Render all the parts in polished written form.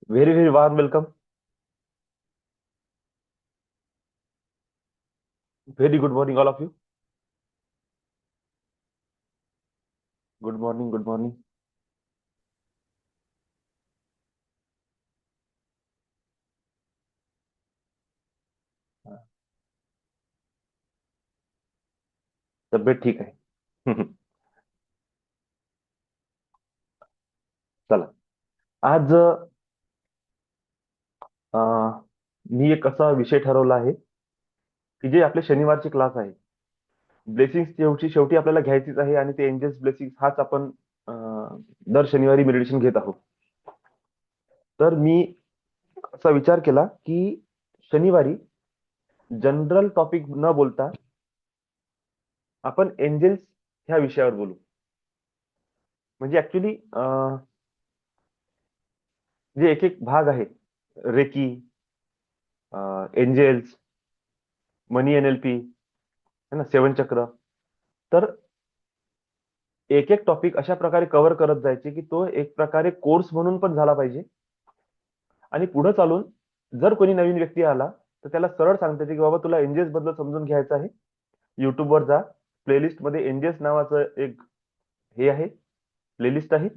Very, very warm welcome. Very good morning, all of you. Good morning, good morning. तब्येत ठीक आहे. चला. आज मी एक असा विषय ठरवला आहे की जे आपले शनिवारचे क्लास आहे. ब्लेसिंग्स शेवटी शेवटी आपल्याला घ्यायचीच आहे आणि ते एंजल्स ब्लेसिंग हाच आपण दर शनिवारी मेडिटेशन घेत आहोत. तर मी असा विचार केला की शनिवारी जनरल टॉपिक न बोलता आपण एंजल्स ह्या विषयावर बोलू. म्हणजे ऍक्च्युली जे एक एक भाग आहे, रेकी, एंजल्स, मनी एनएलपी, है ना, सेवन चक्र. तर एक एक टॉपिक अशा प्रकारे कव्हर करत जायचे की तो एक प्रकारे कोर्स म्हणून पण झाला पाहिजे. आणि पुढे चालून जर कोणी नवीन व्यक्ती आला तर त्याला सरळ सांगता येते की बाबा तुला एंजल्स बद्दल समजून घ्यायचं आहे, युट्यूबवर जा, प्लेलिस्ट मध्ये एंजल्स नावाचं एक हे आहे, प्लेलिस्ट आहे,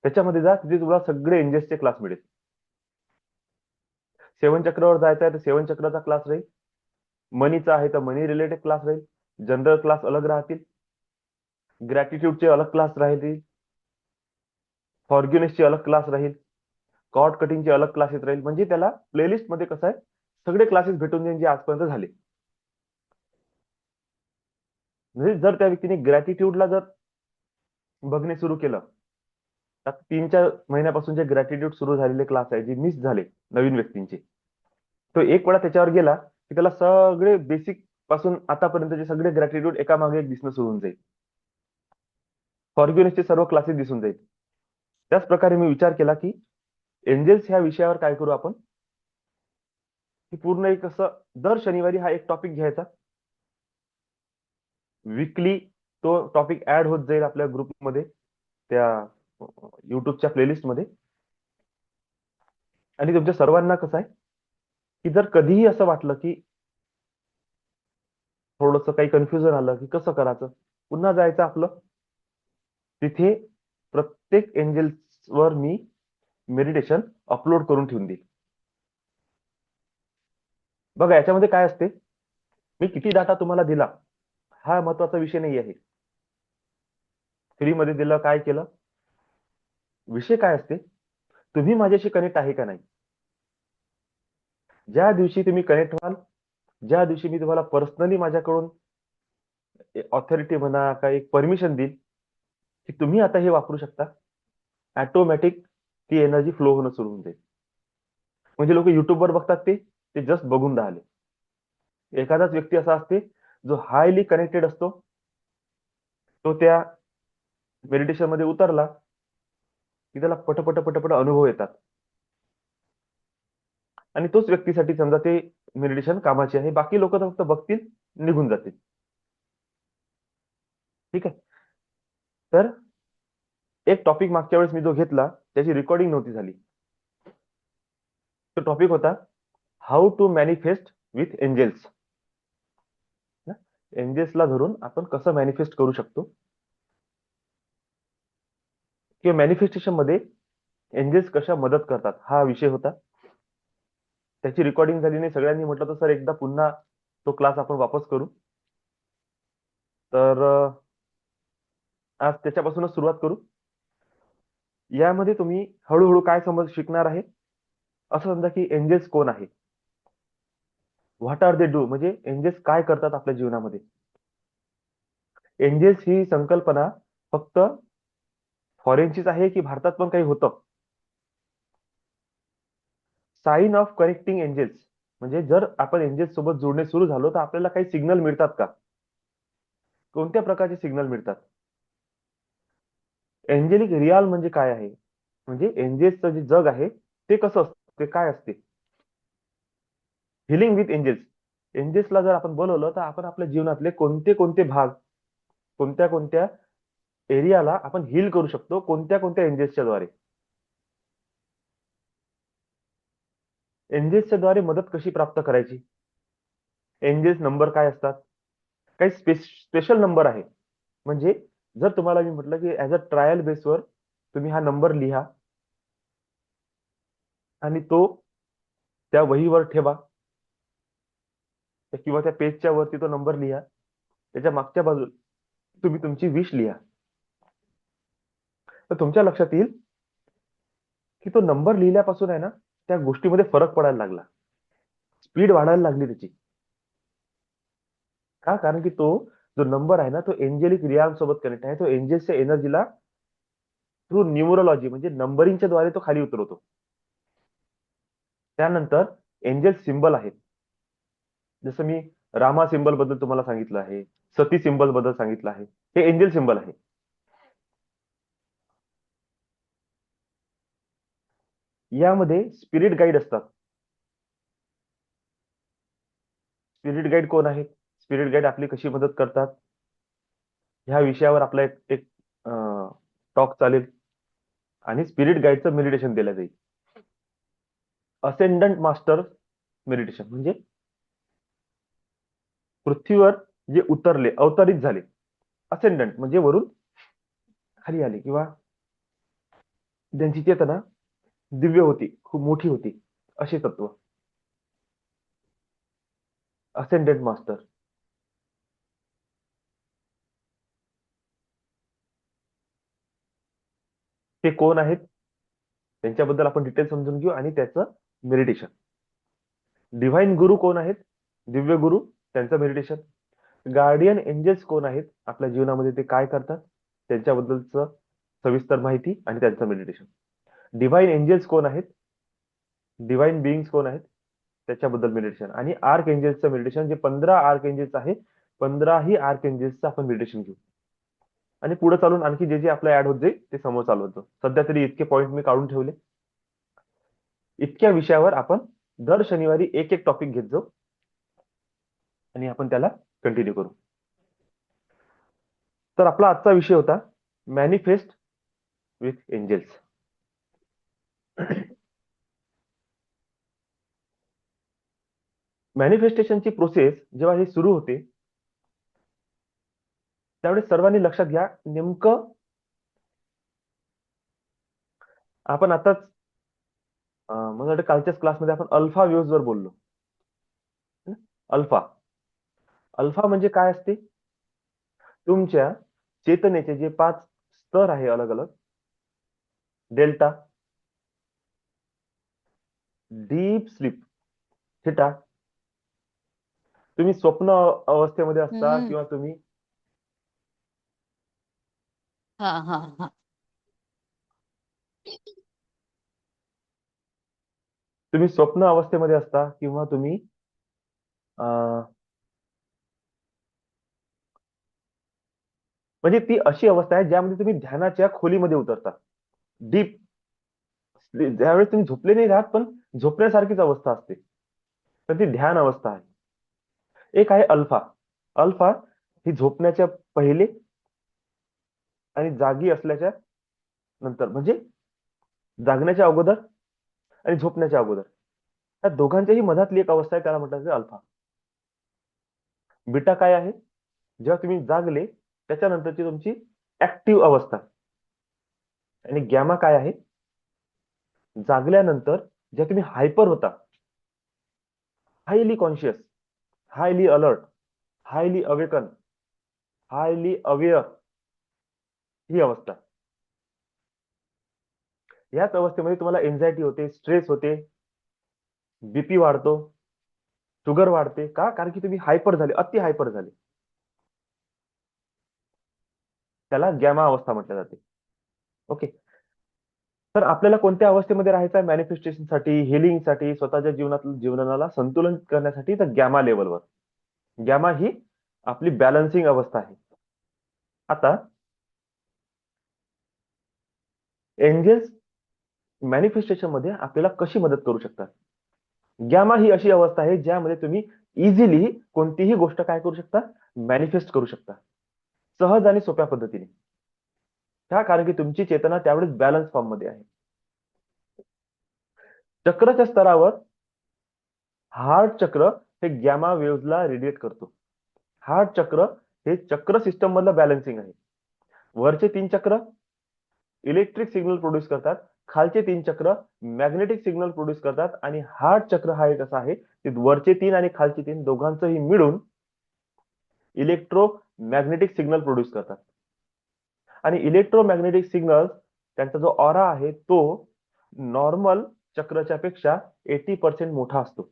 त्याच्यामध्ये जा, तिथे तुला सगळे एंजल्सचे क्लास मिळेल. सेवन चक्रवर जायचं आहे तर सेवन चक्राचा क्लास राहील, मनीचा आहे तर मनी रिलेटेड क्लास राहील, जनरल क्लास अलग राहतील, ग्रॅटिट्यूडचे अलग क्लास राहतील, फॉर्ग्युनेसचे अलग क्लास राहील, कॉर्ड कटिंगचे अलग क्लासेस राहील. म्हणजे त्याला प्लेलिस्ट मध्ये कसं आहे, सगळे क्लासेस भेटून जाईल जे आजपर्यंत झाले. म्हणजे जर त्या व्यक्तीने ग्रॅटिट्यूडला जर बघणे सुरू केलं तर 3-4 महिन्यापासून जे ग्रॅटिट्यूड सुरू झालेले क्लास आहे, जे मिस झाले नवीन व्यक्तींचे, तो एक वेळा त्याच्यावर गेला की त्याला सगळे बेसिक पासून आतापर्यंतचे सगळे ग्रॅटिट्यूड एका मागे एक दिसणं सुरू होऊन जाईल. फॉर्ग्युनेसचे सर्व क्लासेस दिसून जाईल. त्याच प्रकारे मी विचार केला की एंजल्स ह्या विषयावर काय करू आपण, की पूर्ण एक असं दर शनिवारी हा एक टॉपिक घ्यायचा, वीकली तो टॉपिक ऍड होत जाईल आपल्या ग्रुपमध्ये, त्या युट्यूबच्या प्लेलिस्टमध्ये. आणि तुमच्या सर्वांना कसं आहे की जर कधीही असं वाटलं की थोडंसं काही कन्फ्युजन आलं की कसं करायचं, पुन्हा जायचं आपलं तिथे, प्रत्येक एंजल्सवर मी मेडिटेशन अपलोड करून ठेवून देईल. बघा याच्यामध्ये काय असते, मी किती डाटा तुम्हाला दिला हा महत्वाचा विषय नाही आहे. फ्रीमध्ये दिलं, काय केलं, विषय काय असते, तुम्ही माझ्याशी कनेक्ट आहे का नाही. ज्या दिवशी तुम्ही कनेक्ट व्हाल, ज्या दिवशी मी तुम्हाला पर्सनली माझ्याकडून ऑथॉरिटी म्हणा, काय एक परमिशन देईल की तुम्ही आता हे वापरू शकता, ऑटोमॅटिक ती एनर्जी फ्लो होणं सुरू होऊन जाईल. म्हणजे लोक युट्यूबवर बघतात ते जस्ट बघून राहिले. एखादाच व्यक्ती असा असते जो हायली कनेक्टेड असतो, तो त्या मेडिटेशन मध्ये उतरला की त्याला पटपट पटपट अनुभव येतात आणि तोच व्यक्तीसाठी समजा ते मेडिटेशन कामाचे आहे. बाकी लोक तर फक्त बघतील, निघून जातील. ठीक आहे. तर एक टॉपिक मागच्या वेळेस मी जो घेतला त्याची रेकॉर्डिंग नव्हती झाली. तो टॉपिक होता how to manifest with angels. एंजल्सला धरून आपण कसं मॅनिफेस्ट करू शकतो, किंवा मॅनिफेस्टेशन मध्ये एंजल्स कशा मदत करतात, हा विषय होता. त्याची रेकॉर्डिंग झाली नाही. सगळ्यांनी म्हटलं तर सर एकदा पुन्हा तो क्लास आपण वापस करू. तर आज त्याच्यापासूनच सुरुवात करू. यामध्ये तुम्ही हळूहळू काय समज शिकणार आहे, असं समजा की एंजल्स कोण आहे, व्हॉट आर दे डू, म्हणजे एंजल्स काय करतात आपल्या जीवनामध्ये. एंजल्स ही संकल्पना फक्त फॉरेनचीच आहे की भारतात पण काही होतं. साइन ऑफ कनेक्टिंग एंजल्स, म्हणजे जर आपण एंजल्स सोबत जोडणे सुरू झालो तर आपल्याला काही सिग्नल मिळतात का, कोणत्या प्रकारचे सिग्नल मिळतात. एंजेलिक रियाल म्हणजे काय आहे, म्हणजे एंजल्सचं जे जग आहे ते कसं असते, काय असते. हिलिंग विथ एंजल्स, एंजल्सला जर आपण बोलवलं तर आपण आपल्या जीवनातले कोणते कोणते भाग, कोणत्या कोणत्या एरियाला आपण हील करू शकतो, कोणत्या कोणत्या एंजल्सच्या द्वारे. एंजेल्सच्या द्वारे मदत कशी प्राप्त करायची? एंजेल्स नंबर काय असतात? काही स्पेशल नंबर आहे. म्हणजे जर तुम्हाला मी म्हटलं की ऍज अ ट्रायल बेसवर तुम्ही हा नंबर लिहा आणि तो त्या वहीवर ठेवा किंवा त्या पेजच्या वरती तो नंबर लिहा, त्याच्या मागच्या बाजूला तुम्ही तुमची विश लिहा, तर तुमच्या लक्षात येईल की तो नंबर लिहिल्यापासून आहे ना त्या गोष्टीमध्ये फरक पडायला लागला, स्पीड वाढायला लागली त्याची. का? कारण की तो जो नंबर आहे ना तो एंजेलिक रियाम सोबत कनेक्ट आहे. तो एंजेल्सच्या एनर्जीला थ्रू न्यूमरोलॉजी म्हणजे नंबरिंगच्या द्वारे तो खाली उतरवतो. त्यानंतर एंजेल सिंबल आहेत. जसं मी रामा सिंबल बद्दल तुम्हाला सांगितलं आहे, सती सिंबल बद्दल सांगितलं आहे, हे एंजेल सिंबल आहे. यामध्ये स्पिरिट गाईड असतात. स्पिरिट गाईड कोण आहेत? स्पिरिट गाईड आपली कशी मदत करतात ह्या विषयावर आपला एक एक टॉक चालेल आणि स्पिरिट गाईडचं मेडिटेशन दिलं जाईल. असेंडंट मास्टर मेडिटेशन म्हणजे पृथ्वीवर जे उतरले, अवतरित झाले, असेंडंट म्हणजे वरून खाली आले किंवा ज्यांची चेतना दिव्य होती, खूप मोठी होती, असे तत्व असेंडंट मास्टर. ते कोण आहेत त्यांच्याबद्दल आपण डिटेल समजून घेऊ आणि त्याचं मेडिटेशन. डिव्हाइन गुरु कोण आहेत? दिव्य गुरु, त्यांचं मेडिटेशन. गार्डियन एंजल्स कोण आहेत? आपल्या जीवनामध्ये ते काय करतात त्यांच्याबद्दलचं सविस्तर माहिती आणि त्यांचं मेडिटेशन. डिव्हाइन एंजल्स कोण आहेत? डिव्हाइन बिईंग्स कोण आहेत त्याच्याबद्दल मेडिटेशन. आणि आर्क एंजल्सचं मेडिटेशन, जे 15 आर्क एंजल्स आहेत, 15ही आर्क एंजल्सचं आपण मेडिटेशन घेऊ आणि पुढे चालून आणखी जे जे आपलं ऍड होत जाईल ते समोर चालू होतं. सध्या तरी इतके पॉईंट मी काढून ठेवले. इतक्या विषयावर आपण दर शनिवारी एक एक टॉपिक घेत जाऊ आणि आपण त्याला कंटिन्यू करू. तर आपला आजचा विषय होता मॅनिफेस्ट विथ एंजल्स. मॅनिफेस्टेशनची प्रोसेस जेव्हा ही सुरू होते त्यावेळेस सर्वांनी लक्षात घ्या, नेमकं आपण आताच मला वाटतं कालच्याच क्लासमध्ये आपण अल्फा वेव्हज वर बोललो. अल्फा अल्फा म्हणजे काय असते? तुमच्या चेतनेचे जे 5 स्तर आहे अलग अलग, डेल्टा, डीप स्लीप, थिटा, तुम्ही स्वप्न अवस्थेमध्ये असता किंवा तुम्ही हा हा हा तुम्ही स्वप्न अवस्थेमध्ये असता किंवा तुम्ही म्हणजे ती अशी अवस्था आहे ज्यामध्ये तुम्ही ध्यानाच्या खोलीमध्ये उतरता, डीप. ज्यावेळेस तुम्ही झोपले नाही राहत पण झोपण्यासारखीच अवस्था असते, तर ती ध्यान अवस्था आहे. एक आहे अल्फा. अल्फा ही झोपण्याच्या पहिले आणि जागी असल्याच्या नंतर, म्हणजे जागण्याच्या अगोदर आणि झोपण्याच्या अगोदर, त्या दोघांच्याही मधातली एक अवस्था आहे, त्याला म्हणतात अल्फा. बीटा काय आहे? जेव्हा तुम्ही जागले त्याच्यानंतरची तुमची ऍक्टिव्ह अवस्था. आणि गॅमा काय आहे? जागल्यानंतर जेव्हा तुम्ही हायपर होता, highly conscious, highly alert, highly awaken, highly aware, ही अवस्था. याच अवस्थेमध्ये तुम्हाला एन्झायटी होते, स्ट्रेस होते, बीपी वाढतो, शुगर वाढते. का? कारण की तुम्ही हायपर झाले, अति हायपर झाले. त्याला गॅमा अवस्था म्हटल्या जाते. ओके. तर आपल्याला कोणत्या अवस्थेमध्ये राहायचं मॅनिफेस्टेशनसाठी, हिलिंगसाठी, स्वतःच्या जीवनाला संतुलन करण्यासाठी? तर गॅमा लेवलवर. गॅमा ही आपली बॅलन्सिंग अवस्था आहे. आता एंजल्स मॅनिफेस्टेशन मध्ये आपल्याला कशी मदत करू शकतात? गॅमा ही अशी अवस्था आहे ज्यामध्ये तुम्ही इझिली कोणतीही गोष्ट काय करू शकता? मॅनिफेस्ट करू शकता, सहज आणि सोप्या पद्धतीने. का? कारण की तुमची चेतना त्यावेळेस बॅलन्स फॉर्म मध्ये आहे. चक्रच्या स्तरावर हार्ट चक्र हे गॅमा वेव्हजला रेडिएट करतो. हार्ट चक्र हे चक्र सिस्टम मधलं बॅलन्सिंग आहे. वरचे 3 चक्र इलेक्ट्रिक सिग्नल प्रोड्यूस करतात, खालचे 3 चक्र मॅग्नेटिक सिग्नल प्रोड्यूस करतात आणि हार्ट चक्र हा एक असा आहे की वरचे 3 आणि खालचे 3 दोघांचंही मिळून इलेक्ट्रोमॅग्नेटिक सिग्नल प्रोड्यूस करतात. आणि इलेक्ट्रोमॅग्नेटिक सिग्नल त्यांचा जो ऑरा आहे तो नॉर्मल चक्रच्या पेक्षा 80% मोठा असतो.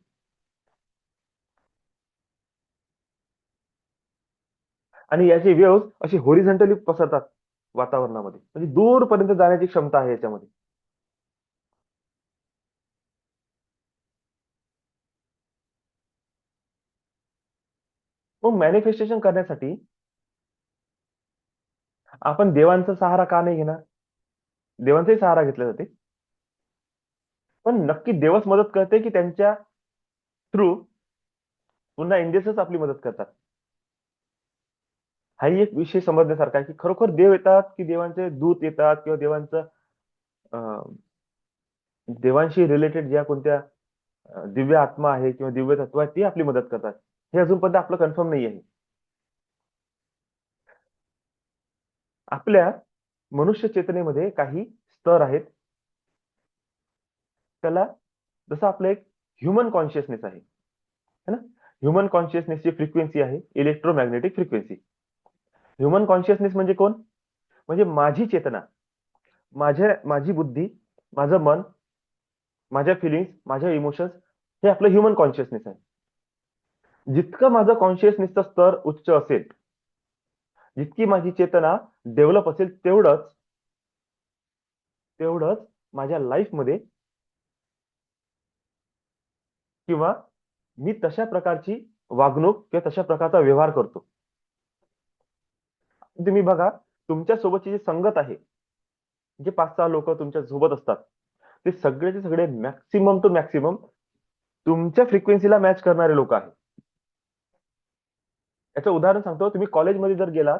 आणि याची वेव्ह अशी होरिझॉन्टली पसरतात वातावरणामध्ये, म्हणजे दूरपर्यंत जाण्याची क्षमता आहे याच्यामध्ये. मग मॅनिफेस्टेशन करण्यासाठी आपण देवांचा सहारा का नाही घेणार? देवांचाही सहारा घेतला जाते, पण नक्की देवच मदत करते की त्यांच्या थ्रू पुन्हा एंजेल्सच आपली मदत करतात? हाही एक विषय समजण्यासारखा आहे की खरोखर देव येतात की देवांचे दूत येतात किंवा देवांशी रिलेटेड ज्या कोणत्या दिव्य आत्मा आहे किंवा दिव्य तत्व आहे ते आपली मदत करतात, हे अजूनपर्यंत आपलं कन्फर्म नाही आहे. आपल्या मनुष्य चेतनेमध्ये काही स्तर आहेत. त्याला जसं आपलं एक ह्युमन कॉन्शियसनेस आहे है ना. ह्युमन कॉन्शियसनेसची फ्रिक्वेन्सी आहे इलेक्ट्रोमॅग्नेटिक फ्रिक्वेन्सी. ह्युमन कॉन्शियसनेस म्हणजे कोण? म्हणजे माझी चेतना, माझी बुद्धी, माझं मन, माझ्या फिलिंग्स, माझ्या इमोशन्स, हे आपलं ह्युमन कॉन्शियसनेस आहे. जितकं माझं कॉन्शियसनेसचं स्तर उच्च असेल, जितकी माझी चेतना डेव्हलप असेल, तेवढंच माझ्या लाईफमध्ये किंवा मी तशा प्रकारची वागणूक किंवा तशा प्रकारचा व्यवहार करतो. तुम्ही बघा, तुमच्या सोबतची जी संगत आहे, जे 5-6 लोक तुमच्या सोबत असतात, ते सगळेचे सगळे मॅक्सिमम टू मॅक्सिमम तुमच्या फ्रिक्वेन्सीला मॅच करणारे लोक आहेत. याचं उदाहरण सांगतो. तुम्ही कॉलेजमध्ये जर गेलात,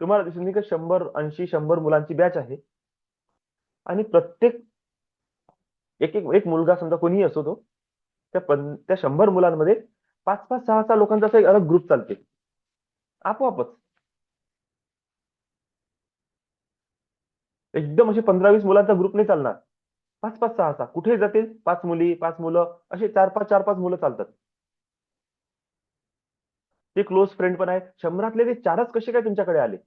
तुम्हाला दिसून की 100-80-100 मुलांची बॅच आहे आणि प्रत्येक एक मुलगा समजा कोणीही असो तो, त्या 100 मुलांमध्ये 5-5, 6-6 लोकांचा असा एक अलग ग्रुप चालते आपोआपच. एकदम असे 15-20 मुलांचा ग्रुप नाही चालणार. 5-5, 6-6 कुठे जातील, 5 मुली, 5 मुलं, असे 4-5 मुलं चालतात. ते क्लोज फ्रेंड पण आहेत. 100तले ते 4च कसे काय तुमच्याकडे आले?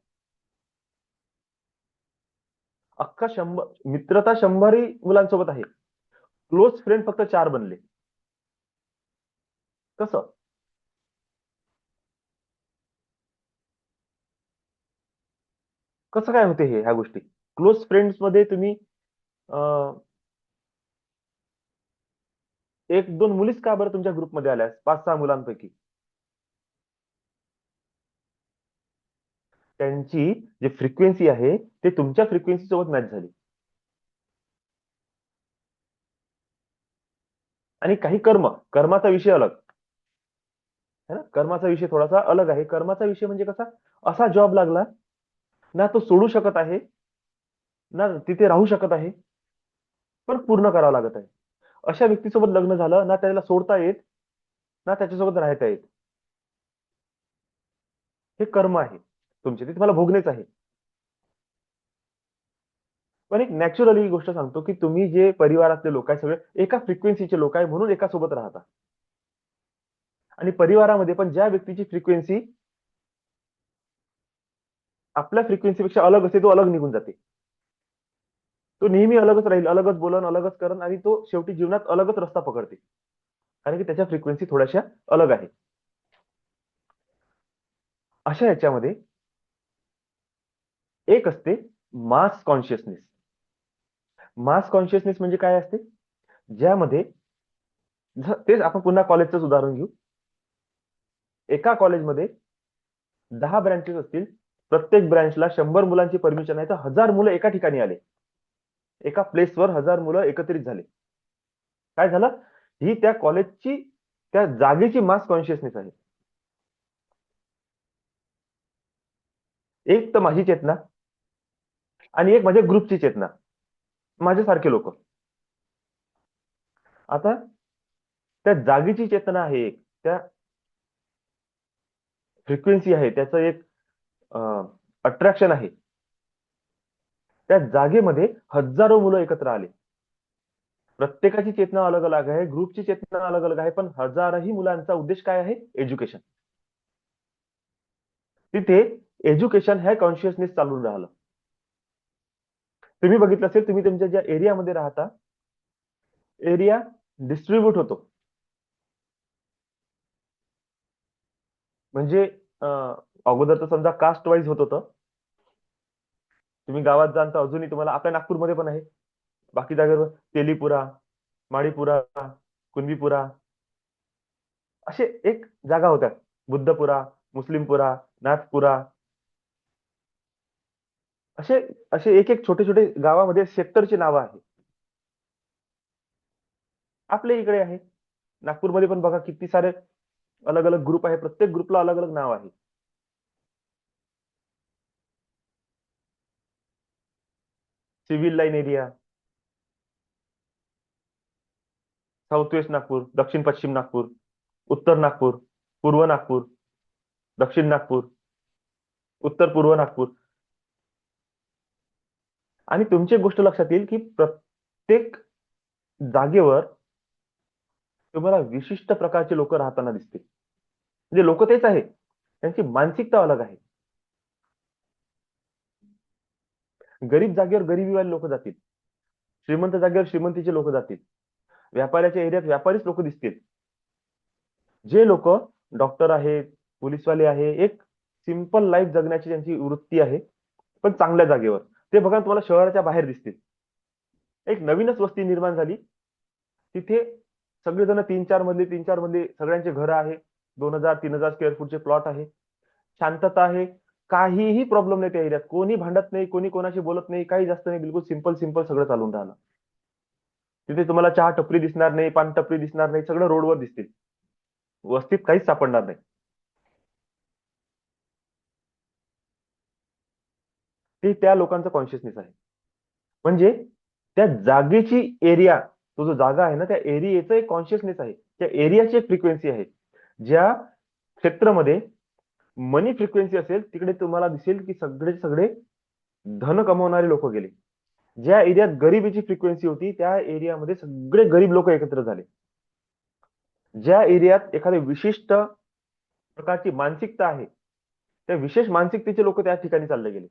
अख्खा 100 मित्रता 100ही मुलांसोबत आहे. क्लोज फ्रेंड फक्त 4 बनले. कसं? कसं काय होते ह्या गोष्टी? क्लोज फ्रेंड्समध्ये तुम्ही अ, 1-2 मुलीच का बरं तुमच्या ग्रुपमध्ये आल्या 5-6 मुलांपैकी? त्यांची जी फ्रिक्वेन्सी आहे, ते तुमच्या फ्रिक्वेन्सी सोबत मॅच झाली. आणि काही कर्माचा विषय अलग. है ना? कर्माचा विषय थोडासा अलग आहे. कर्माचा विषय म्हणजे कसा? असा जॉब लागला, ना तो सोडू शकत आहे, ना तिथे राहू शकत आहे, पण पूर्ण करावं लागत आहे. अशा व्यक्तीसोबत लग्न झालं, ना त्याला सोडता येत, ना त्याच्यासोबत राहता येत. हे कर्म आहे तुमचे, ते तुम्हाला भोगणेच आहे. पण एक नॅचरली गोष्ट सांगतो, की तुम्ही जे परिवारातले लोक आहे सगळे एका फ्रिक्वेन्सीचे लोक आहे म्हणून एका सोबत राहता. आणि परिवारामध्ये पण ज्या व्यक्तीची फ्रिक्वेन्सी आपल्या फ्रिक्वेन्सीपेक्षा अलग असते, तो अलग निघून जाते. तो नेहमी अलगच राहील, अलगच बोलन, अलगच करण आणि तो शेवटी जीवनात अलगच रस्ता पकडते. कारण की त्याच्या फ्रिक्वेन्सी थोड्याशा अलग आहे. अशा याच्यामध्ये एक असते मास कॉन्शियसनेस. मास कॉन्शियसनेस म्हणजे काय असते? ज्यामध्ये तेच आपण पुन्हा कॉलेजचंच उदाहरण घेऊ. एका कॉलेजमध्ये 10 ब्रँचेस असतील. प्रत्येक ब्रँचला 100 मुलांची परमिशन आहे, तर 1000 मुलं एका ठिकाणी आले. एका प्लेसवर 1000 मुलं एकत्रित झाले. काय झालं? ही त्या कॉलेजची, त्या जागेची मास कॉन्शियसनेस आहे. एक तर माझी चेतना आणि एक माझ्या ग्रुपची चेतना. माझ्यासारखे लोक. आता त्या जागेची चेतना आहे एक, त्या फ्रिक्वेन्सी आहे, त्याचं एक अट्रॅक्शन आहे. त्या जागेमध्ये हजारो मुलं एकत्र आले. प्रत्येकाची चेतना अलग अलग आहे, ग्रुपची चेतना अलग अलग आहे, पण हजारही मुलांचा उद्देश काय आहे? एज्युकेशन. तिथे एज्युकेशन ह्या कॉन्शियसनेस चालून राहिलं. तुम्ही बघितलं असेल, तुम्ही तुमच्या ज्या एरियामध्ये राहता, एरिया डिस्ट्रीब्यूट होतो. म्हणजे अगोदर तर समजा कास्ट वाईज होत होतं. तुम्ही गावात जाल तर अजूनही तुम्हाला, आपल्या नागपूरमध्ये पण आहे, बाकी जागेवर तेलीपुरा, माळीपुरा, कुणबीपुरा, असे एक जागा होत्या. बुद्धपुरा, मुस्लिमपुरा, नाथपुरा, असे असे एक एक छोटे छोटे गावामध्ये सेक्टरची नावं आहेत. आपल्या इकडे आहे नागपूरमध्ये पण बघा, किती सारे अलग अलग ग्रुप आहे, प्रत्येक ग्रुपला अलग अलग नाव आहे. Civil line area, south west Nagpur, दक्षिण पश्चिम नागपूर, उत्तर नागपूर, पूर्व नागपूर, दक्षिण नागपूर, उत्तर पूर्व नागपूर. आणि तुमची एक गोष्ट लक्षात येईल की प्रत्येक जागेवर तुम्हाला विशिष्ट प्रकारचे लोक राहताना दिसतील. म्हणजे लोक तेच आहे, त्यांची मानसिकता अलग आहे. गरीब जागेवर गरिबीवाले लोक जातील, श्रीमंत जागेवर श्रीमंतीचे लोक जातील, व्यापाऱ्याच्या एरियात व्यापारीच लोक दिसतील. जे लोक डॉक्टर आहेत, पोलीसवाले आहे, एक सिंपल लाईफ जगण्याची त्यांची वृत्ती आहे, पण चांगल्या जागेवर, ते बघा तुम्हाला शहराच्या बाहेर दिसतील. एक नवीनच वस्ती निर्माण झाली, तिथे सगळेजण तीन चार मधले सगळ्यांचे घर आहे, 2000-3000 स्क्वेअर फूटचे प्लॉट आहे, शांतता आहे, काहीही प्रॉब्लेम नाही त्या एरियात, कोणी भांडत नाही, कोणी कोणाशी बोलत नाही, काही जास्त नाही, बिलकुल सिंपल सिंपल सगळं चालून राहिलं. तिथे तुम्हाला चहा टपरी दिसणार नाही, पान टपरी दिसणार नाही, सगळं रोडवर दिसतील, वस्तीत काहीच सापडणार नाही. ते त्या लोकांचं कॉन्शियसनेस आहे. म्हणजे त्या जागेची एरिया, तो जो जागा आहे ना, त्या एरियाचं एक कॉन्शियसनेस आहे, त्या एरियाची एक फ्रिक्वेन्सी आहे. ज्या क्षेत्रामध्ये मनी फ्रिक्वेन्सी असेल, तिकडे तुम्हाला दिसेल की सगळे सगळे धन कमवणारे लोक गेले. ज्या एरियात गरिबीची फ्रिक्वेन्सी होती, त्या एरियामध्ये सगळे गरीब लोक एकत्र झाले. ज्या एरियात एखादी विशिष्ट प्रकारची मानसिकता आहे, त्या विशेष मानसिकतेचे लोक त्या ठिकाणी चालले गेले.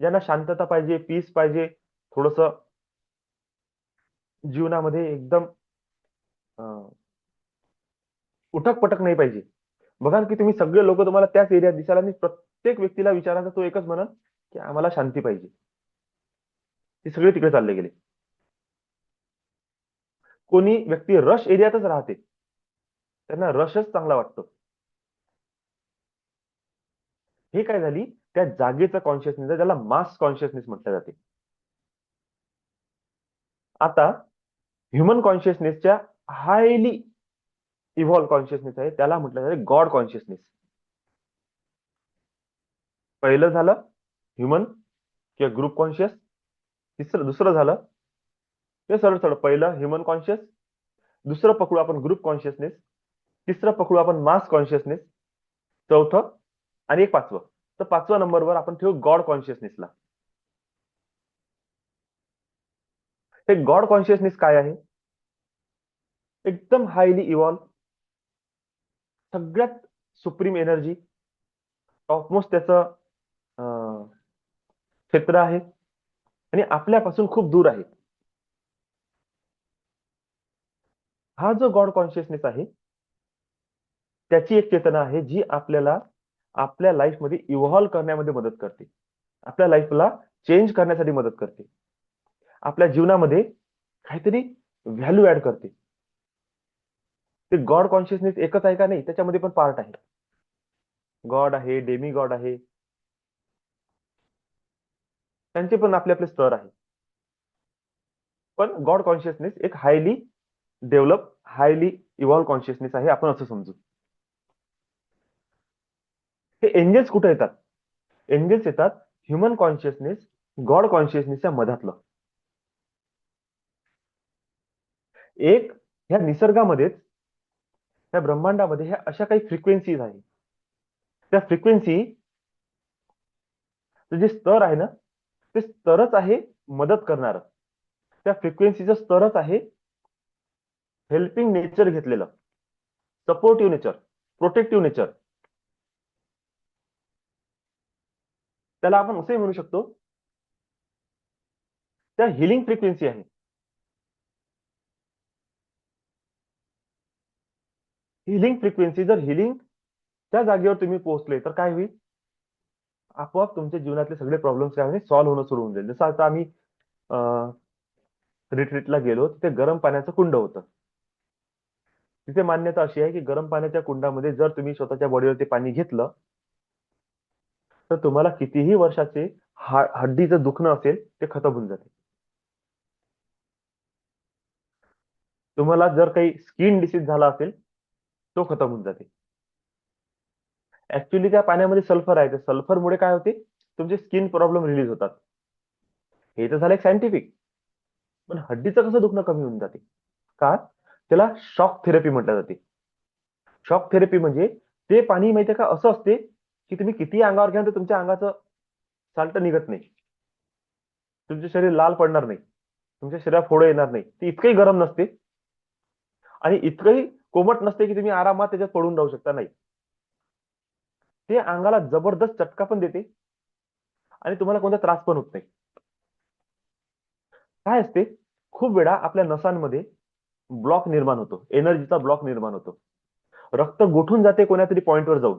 ज्यांना शांतता पाहिजे, पीस पाहिजे, थोडस जीवनामध्ये एकदम उठक पटक नाही पाहिजे. बघा की तुम्ही सगळे लोक तुम्हाला त्याच एरियात दिसाल, आणि प्रत्येक व्यक्तीला विचारायचा तो एकच म्हणन की आम्हाला शांती पाहिजे. ते सगळे तिकडे चालले गेले. कोणी व्यक्ती रश एरियातच राहते, त्यांना रशच चांगला वाटतो. हे काय झाली, त्या जागेचा कॉन्शियसनेस, ज्याला मास कॉन्शियसनेस म्हटलं जाते. आता ह्युमन कॉन्शियसनेसच्या हायली इव्हॉल्व कॉन्शियसनेस आहे, त्याला म्हटलं जाते गॉड कॉन्शियसनेस. पहिलं झालं ह्युमन किंवा ग्रुप कॉन्शियस, दुसरं झालं ते सरळ सरळ, पहिलं ह्युमन कॉन्शियस, दुसरं पकडू आपण ग्रुप कॉन्शियसनेस, तिसरं पकडू आपण मास कॉन्शियसनेस, चौथं आणि एक पाचवं. तर 5व्या नंबरवर आपण ठेवू गॉड कॉन्शियसनेसला. हे गॉड कॉन्शियसनेस काय आहे? एकदम हायली इव्हॉल्व, सगळ्यात सुप्रीम एनर्जी, टॉपमोस्ट त्याचं क्षेत्र आहे, आणि आपल्यापासून खूप दूर आहे. हा जो गॉड कॉन्शियसनेस आहे, त्याची एक चेतना आहे जी आपल्याला आपल्या लाईफमध्ये इव्हॉल्व करण्यामध्ये मदत करते, आपल्या लाईफला चेंज करण्यासाठी मदत करते, आपल्या जीवनामध्ये काहीतरी व्हॅल्यू ऍड करते. ते गॉड कॉन्शियसनेस एकच आहे का? नाही, त्याच्यामध्ये पण पार्ट आहे. गॉड आहे, डेमी गॉड आहे, त्यांचे पण आपले आपले स्तर आहे. पण गॉड कॉन्शियसनेस एक highly develop, highly evolve consciousness आहे, आपण असं समजू. हे एंजल्स कुठे येतात? एंजल्स येतात ह्युमन कॉन्शियसनेस, गॉड कॉन्शियसनेसच्या मधातलं. एक ह्या निसर्गामध्येच, त्या ब्रह्मांडामध्ये ह्या अशा काही फ्रिक्वेन्सीज आहेत. त्या फ्रिक्वेन्सी जे स्तर आहे ना, ते स्तरच आहे मदत करणार. त्या फ्रिक्वेन्सीचं स्तरच आहे हेल्पिंग नेचर घेतलेलं, सपोर्टिव्ह नेचर, प्रोटेक्टिव्ह नेचर. त्याला आपण असंही म्हणू शकतो, त्या हिलिंग फ्रिक्वेन्सी आहे. हिलिंग फ्रिक्वेन्सी, जर हिलिंग त्या जागेवर तुम्ही पोहोचले तर काय होईल, आपोआप तुमच्या जीवनातले सगळे प्रॉब्लेम्स काय होईल, सॉल्व्ह होणं सुरू होऊन जाईल. जसं आता आम्ही रिट्रीटला गेलो, तिथे गरम पाण्याचं कुंड होतं. तिथे मान्यता अशी आहे की गरम पाण्याच्या कुंडामध्ये जर तुम्ही स्वतःच्या बॉडीवर ते पाणी घेतलं तर तुम्हाला कितीही वर्षाचे हड्डीचं दुखणं असेल ते खतम होऊन जाते. तुम्हाला जर काही स्किन डिसीज झाला असेल तो खतम होऊन जाते. ऍक्च्युली त्या पाण्यामध्ये सल्फर आहे, त्या सल्फरमुळे काय होते, तुमचे स्किन प्रॉब्लेम रिलीज होतात. हे तर झालं एक सायंटिफिक. पण हड्डीचं कसं दुखणं कमी होऊन जाते, का, त्याला शॉक थेरपी म्हटलं जाते. शॉक थेरपी म्हणजे ते पाणी माहितीये का असं असते की तुम्ही किती अंगावर घ्या तर तुमच्या अंगाचं साल्ट निघत नाही, तुमचे शरीर लाल पडणार नाही, तुमच्या शरीरात फोडं येणार नाही. ते इतकंही गरम नसते आणि इतकंही कोमट नसते की तुम्ही आरामात त्याच्यात पडून राहू शकता, नाही. ते अंगाला जबरदस्त चटका पण देते आणि तुम्हाला कोणता त्रास पण होत नाही. काय असते, खूप वेळा आपल्या नसांमध्ये ब्लॉक निर्माण होतो, एनर्जीचा ब्लॉक निर्माण होतो. रक्त गोठून जाते कोणत्या तरी पॉइंटवर जाऊन.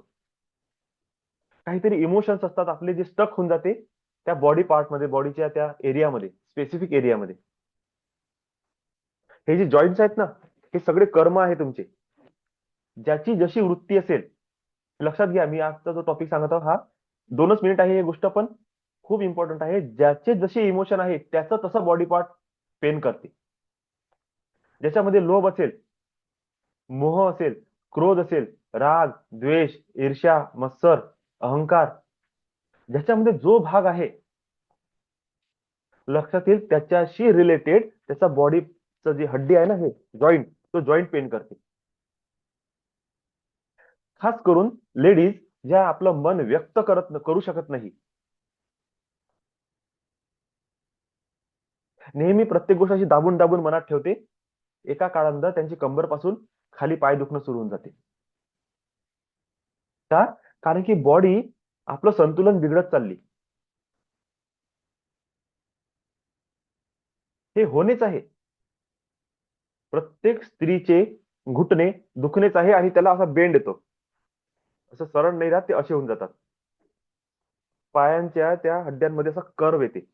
काहीतरी इमोशन्स असतात आपले जे स्टक होऊन जाते त्या बॉडी पार्ट मध्ये, बॉडीच्या त्या एरियामध्ये, स्पेसिफिक एरियामध्ये. हे जे जॉईंट्स आहेत ना, हे सगळे कर्म आहे तुमचे. ज्याची जशी वृत्ती असेल, लक्षात घ्या, मी आजचा जो टॉपिक सांगत आहोत हा 2च मिनिट आहे, ही गोष्ट पण खूप इम्पॉर्टंट आहे. ज्याचे जसे इमोशन आहे त्याचं तसं बॉडी पार्ट पेन करते. ज्याच्यामध्ये लोभ असेल, मोह असेल, क्रोध असेल, राग, द्वेष, ईर्ष्या, मत्सर, अहंकार, ज्याच्यामध्ये जो भाग आहे लक्षात येईल त्याच्याशी रिलेटेड त्याचा बॉडीचं जी हड्डी आहे ना, हे जॉईंट, तो जॉईंट पेन करते. खास करून लेडीज ज्या आपलं मन व्यक्त करू शकत नाही, नेहमी प्रत्येक गोष्ट अशी दाबून दाबून मनात ठेवते, एका काळानंतर त्यांची कंबर पासून खाली पाय दुखणं सुरू होऊन जाते. का, कारण की बॉडी आपलं संतुलन बिघडत चालली. हे होणेच आहे. प्रत्येक स्त्रीचे घुटणे दुखणेच आहे आणि त्याला असा बेंड येतो, असं सरळ नाही राहत, ते असे होऊन जातात. पायांच्या त्या हड्ड्यांमध्ये असा कर्व येते.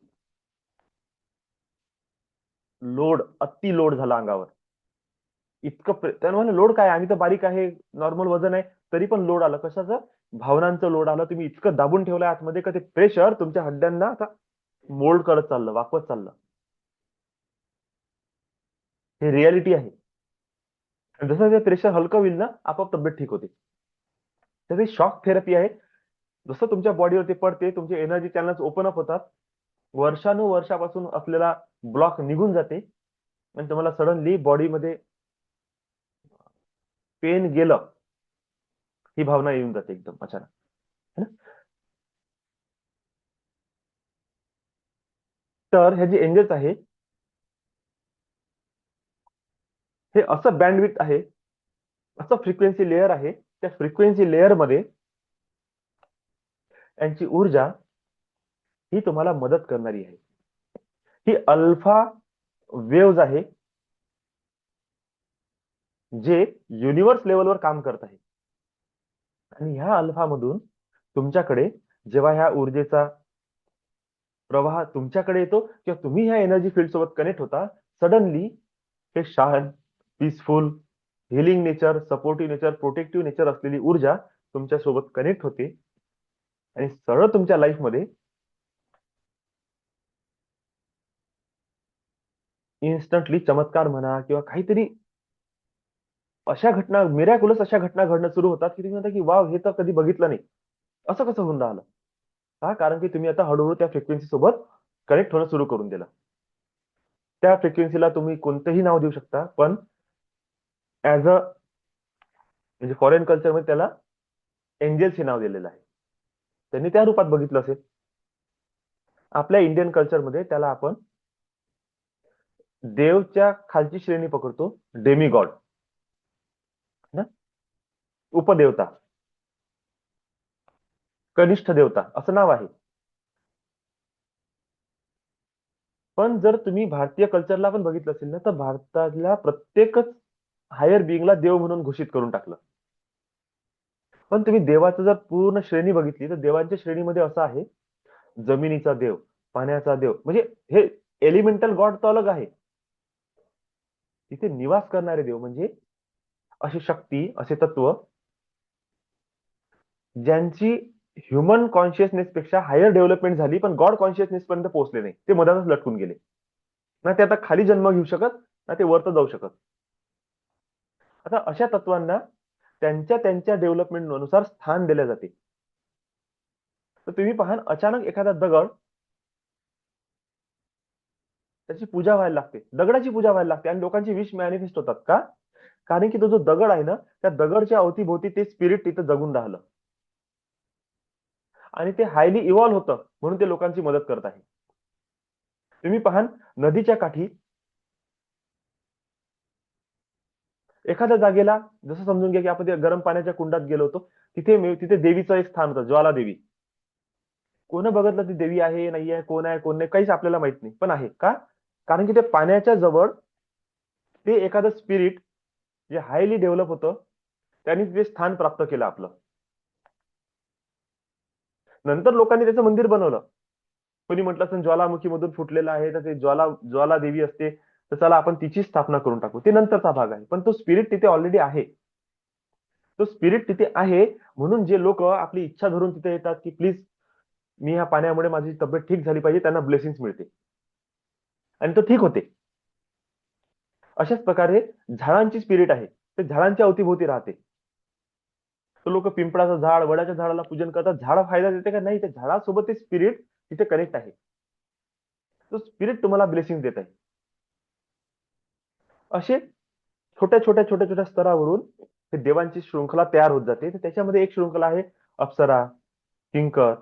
लोड, अति लोड झाला अंगावर. इतकं त्यानं लोड काय, आम्ही तर बारीक आहे, नॉर्मल वजन आहे, तरी पण लोड आलं. कशाचं, भावनांचं लोड आलं. तुम्ही इतकं दाबून ठेवलंय आतमध्ये का ते प्रेशर तुमच्या हड्ड्यांना आता मोल्ड करत चाललं, वाकवत चाललं. हे रियालिटी आहे. जसं ते प्रेशर हलकं होईल ना, आपोआप तब्येत ठीक होते. तर शॉक थेरपी आहे. जसं तुमच्या बॉडीवरती पडते, तुमचे एनर्जी चॅनल्स ओपन अप होतात, वर्षानुवर्षापासून असलेला ब्लॉक निघून जाते आणि तुम्हाला सडनली बॉडीमध्ये पेन गेलं, ही भावना येऊन जाते एकदम अचानक, है ना. तर हे जे एंजल्स आहे, हे असं बँडविड्थ आहे, असं फ्रिक्वेन्सी लेअर आहे. त्या फ्रिक्वेन्सी लेअर मध्ये यांची ऊर्जा ही तुम्हाला मदत करणारी आहे. ही अल्फा वेव्ज आहे, जे युनिव्हर्स लेवलवर काम करत आहे. आणि ह्या अल्फा मधून तुमच्याकडे जेव्हा ह्या ऊर्जेचा प्रवाह तुमच्याकडे येतो किंवा तुम्ही ह्या एनर्जी फील्ड सोबत कनेक्ट होता, सडनली हे शांत, peaceful, healing nature, supportive nature, protective nature असलेली ऊर्जा तुमच्या सोबत कनेक्ट होते आणि सरळ तुमच्या लाईफ मध्ये इन्स्टंटली चमत्कार म्हणा किंवा काहीतरी अशा घटना, मिरॅक्युलस अशा घटना घडणं सुरू होतात की तुम्ही म्हणता की वाव, हे तर कधी बघितलं नाही, असं कसं होऊन राहिलं. का, कारण की तुम्ही आता हळूहळू त्या फ्रिक्वेन्सी सोबत कनेक्ट होणं सुरू करून दिलं. त्या फ्रिक्वेन्सीला तुम्ही कोणतंही नाव देऊ शकता, पण ऍज अ म्हणजे फॉरेन कल्चरमध्ये त्याला एंजेल्स हे नाव दिलेलं आहे. त्यांनी त्या रूपात बघितलं असेल. आपल्या इंडियन कल्चरमध्ये त्याला आपण देवच्या खालची श्रेणी पकडतो, डेमी गॉड ना, उपदेवता, कनिष्ठ देवता असं नाव आहे. पण जर तुम्ही भारतीय कल्चरला पण बघितलं असेल ना, तर भारतातल्या प्रत्येकच हायर बिंगला देव म्हणून घोषित करून टाकलं. पण तुम्ही देवाचं जर पूर्ण श्रेणी बघितली तर देवांच्या श्रेणीमध्ये असं आहे, जमिनीचा देव, पाण्याचा देव, म्हणजे हे एलिमेंटल गॉड तर अलग आहे. तिथे निवास करणारे देव म्हणजे अशी शक्ती, असे तत्व ज्यांची ह्युमन कॉन्शियसनेस पेक्षा हायर डेव्हलपमेंट झाली, पण गॉड कॉन्शियसनेस पर्यंत पोहोचले नाही. ते मधातच लटकून गेले. ना ते आता खाली जन्म घेऊ शकत, ना ते वरत जाऊ शकत. आता अशा तत्वांना त्यांच्या त्यांच्या डेव्हलपमेंट नुसार स्थान दिले जाते. तर तुम्ही पहा, अचानक एखादा दगड, त्याची पूजा व्हायला लागते, दगडाची पूजा व्हायला लागते आणि लोकांची विश मॅनिफेस्ट होतात. का? कारण की तो जो दगड आहे ना, त्या दगडच्या अवतीभोवती ते स्पिरिट तिथं जगून राहिलं आणि ते हायली इव्हॉल्व्ह होतं, म्हणून ते लोकांची मदत करत आहे. तुम्ही पहा, नदीच्या काठी एखाद्या जागेला, जसं समजून घ्या की आपण त्या गरम पाण्याच्या कुंडात गेलो होतो, तिथे देवीचं एक स्थान होतं, ज्वाला देवी. कोण बघितलं ती देवी आहे नाही आहे, कोण आहे कोण नाही, काहीच आपल्याला माहित नाही, पण आहे. का? कारण की ते पाण्याच्या जवळ ते एखादं स्पिरिट जे हायली डेव्हलप होतं, त्यांनी ते स्थान प्राप्त केलं आपलं. नंतर लोकांनी त्याचं मंदिर बनवलं. कोणी म्हटलं असं ज्वालामुखीमधून फुटलेलं आहे, तर ते ज्वाला देवी असते, तर चला आपण तिची स्थापना करून टाकू. ते नंतरचा भाग आहे, पण तो स्पिरिट तिथे ऑलरेडी आहे. तो स्पिरिट तिथे आहे, म्हणून जे लोक आपली इच्छा धरून तिथे येतात की प्लीज मी ह्या पाण्यामुळे माझी तब्येत ठीक झाली पाहिजे, त्यांना ब्लेसिंग्स मिळते आणि तो ठीक होते. अशाच प्रकारे झाडांची स्पिरिट आहे, ते झाडांच्या अवतीभोवती राहते. तो लोक पिंपळाचं झाड, वडाच्या झाडाला पूजन करतात. झाड फायदा देते का? नाही. त्या झाडासोबत ते स्पिरिट तिथे कनेक्ट आहे. तो स्पिरिट तुम्हाला ब्लेसिंग देत आहे. असे छोट्या छोट्या छोट्या छोट्या स्तरावरून ते देवांची शृंखला तयार होत जाते. तर त्याच्यामध्ये एक शृंखला आहे अप्सरा, किंकर,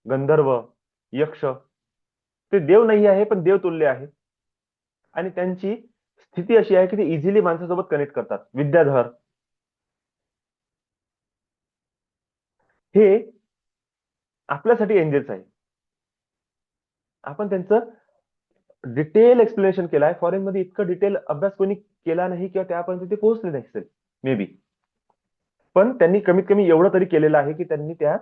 गंधर्व, यक्ष. ते देव नाही आहे, पण देव तुल्य आहे आणि त्यांची स्थिती अशी आहे की ते इझिली माणसासोबत कनेक्ट करतात. विद्याधर हे आपल्यासाठी एंजेल्स आहे. आपण त्यांचं डिटेल एक्सप्लेनेशन केलं आहे. फॉरेन मध्ये इतकं डिटेल अभ्यास कोणी केला नाही किंवा त्यापर्यंत ते पोहोचले नसेल मे बी, पण त्यांनी कमीत कमी एवढं तरी केलेलं आहे की त्यांनी त्या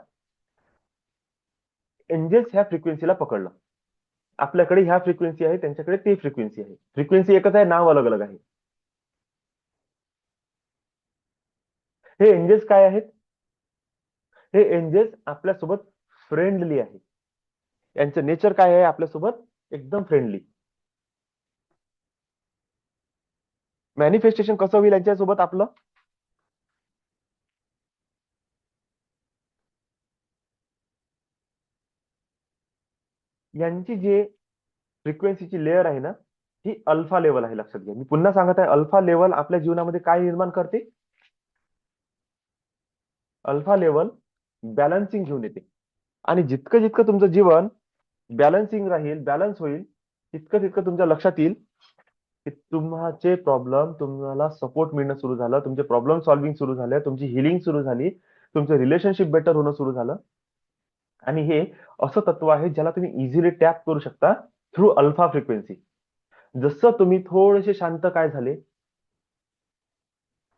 एंजेल्स ह्या फ्रिक्वेन्सीला पकडलं. आपल्याकडे ह्या फ्रिक्वेन्सी आहे, त्यांच्याकडे ती फ्रिक्वेन्सी आहे. फ्रिक्वेन्सी एकच आहे, नाव अलग अलग आहे. हे एंजेल्स काय आहेत? हे एंजेल्स आपल्यासोबत फ्रेंडली आहे. यांचं नेचर काय आहे? आपल्यासोबत एकदम फ्रेंडली. मॅनिफेस्टेशन कसं होईल यांच्यासोबत आपलं? यांची जे फ्रिक्वेन्सीची लेअर आहे ना, ही अल्फा लेवल आहे. लक्षात घ्या, मी पुन्हा सांगत आहे, अल्फा लेवल आपल्या जीवनामध्ये काय निर्माण करते? अल्फा लेवल बॅलन्सिंग घेऊन येते. आणि जितकं जितकं तुमचं जीवन बॅलन्सिंग राहील, बॅलन्स होईल, तितकं तितकं तुमच्या लक्षात येईल की तुमचे प्रॉब्लेम, तुम्हाला सपोर्ट मिळणं सुरू झालं, तुमचे प्रॉब्लेम सॉल्व्हिंग सुरू झाले, तुमची हिलिंग सुरू झाली, तुमचं रिलेशनशिप बेटर होणं सुरू झालं. आणि हे असं तत्व आहे ज्याला तुम्ही इझिली टॅप करू शकता थ्रू अल्फा फ्रिक्वेन्सी. जसं तुम्ही थोडेसे शांत काय झाले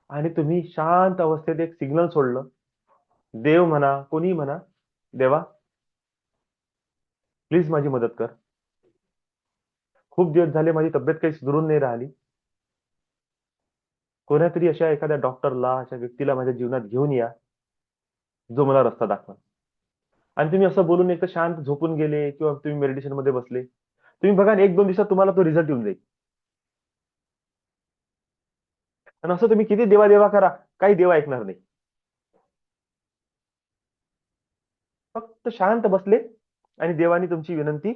आणि तुम्ही शांत अवस्थेत एक सिग्नल सोडलं, देव म्हणा, कोणी म्हणा, देवा प्लीज माझी मदत कर, खूप दिवस झाले माझी तब्येत काही सुधरून नाही राहिली, कोणातरी अशा एखाद्या डॉक्टरला, अशा व्यक्तीला माझ्या जीवनात घेऊन या जो मला रस्ता दाखवा. आणि तुम्ही असं बोलून एक तर शांत झोपून गेले किंवा तुम्ही मेडिटेशन मध्ये बसले, तुम्ही बघा एक दोन दिवसात तुम्हाला तो रिझल्ट येऊन जाईल. आणि असं तुम्ही किती देवा देवा करा, काही देवा ऐकणार नाही. फक्त शांत बसले आणि देवानी तुमची विनंती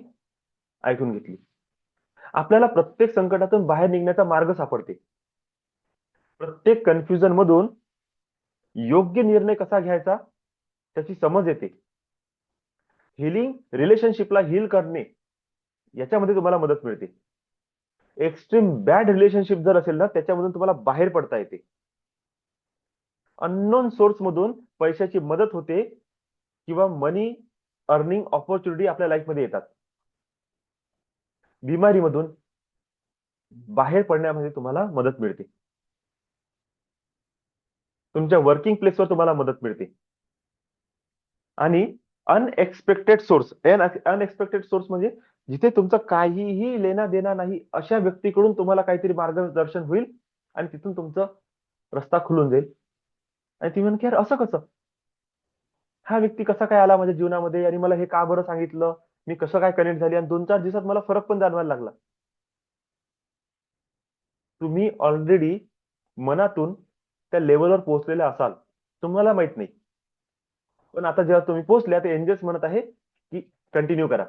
ऐकून घेतली. आपल्याला प्रत्येक संकटातून बाहेर निघण्याचा मार्ग सापडते. प्रत्येक कन्फ्युजन मधून योग्य निर्णय कसा घ्यायचा त्याची समज येते. हिलिंग रिलेशनशिपला हील करणे याच्यामध्ये तुम्हाला मदत मिळते. एक्स्ट्रीम बॅड रिलेशनशिप जर असेल ना त्याच्यामधून तुम्हाला बाहेर पडता येते. अननोन सोर्स मधून पैशाची मदत होते किंवा मनी अर्निंग ऑपॉर्च्युनिटी आपल्या लाईफमध्ये येतात. बिमारीमधून बाहेर पडण्यामध्ये तुम्हाला मदत मिळते. तुमच्या वर्किंग प्लेसवर तुम्हाला मदत मिळते. आणि अनएक्सपेक्टेड सोर्स, अनएक्सपेक्टेड सोर्स म्हणजे जिथे तुमचं काहीही लेना देना नाही अशा व्यक्तीकडून तुम्हाला काहीतरी मार्गदर्शन होईल आणि तिथून तुमचा रस्ता खुलून जाईल. आणि ती म्हणते, यार असं कसं, हा व्यक्ती कसा काय आला माझ्या जीवनामध्ये आणि मला हे का बरं सांगितलं, मी कसं काय कनेक्ट झाली आणि 2-4 दिवसात मला फरक पण जाणवायला लागला. तुम्ही ऑलरेडी मनातून त्या लेवलवर पोहोचलेले असाल, तुम्हाला माहित नाही. पण आता जेव्हा तुम्ही पोहोचल्या ते एंजल्स म्हणत आहे की कंटिन्यू करा.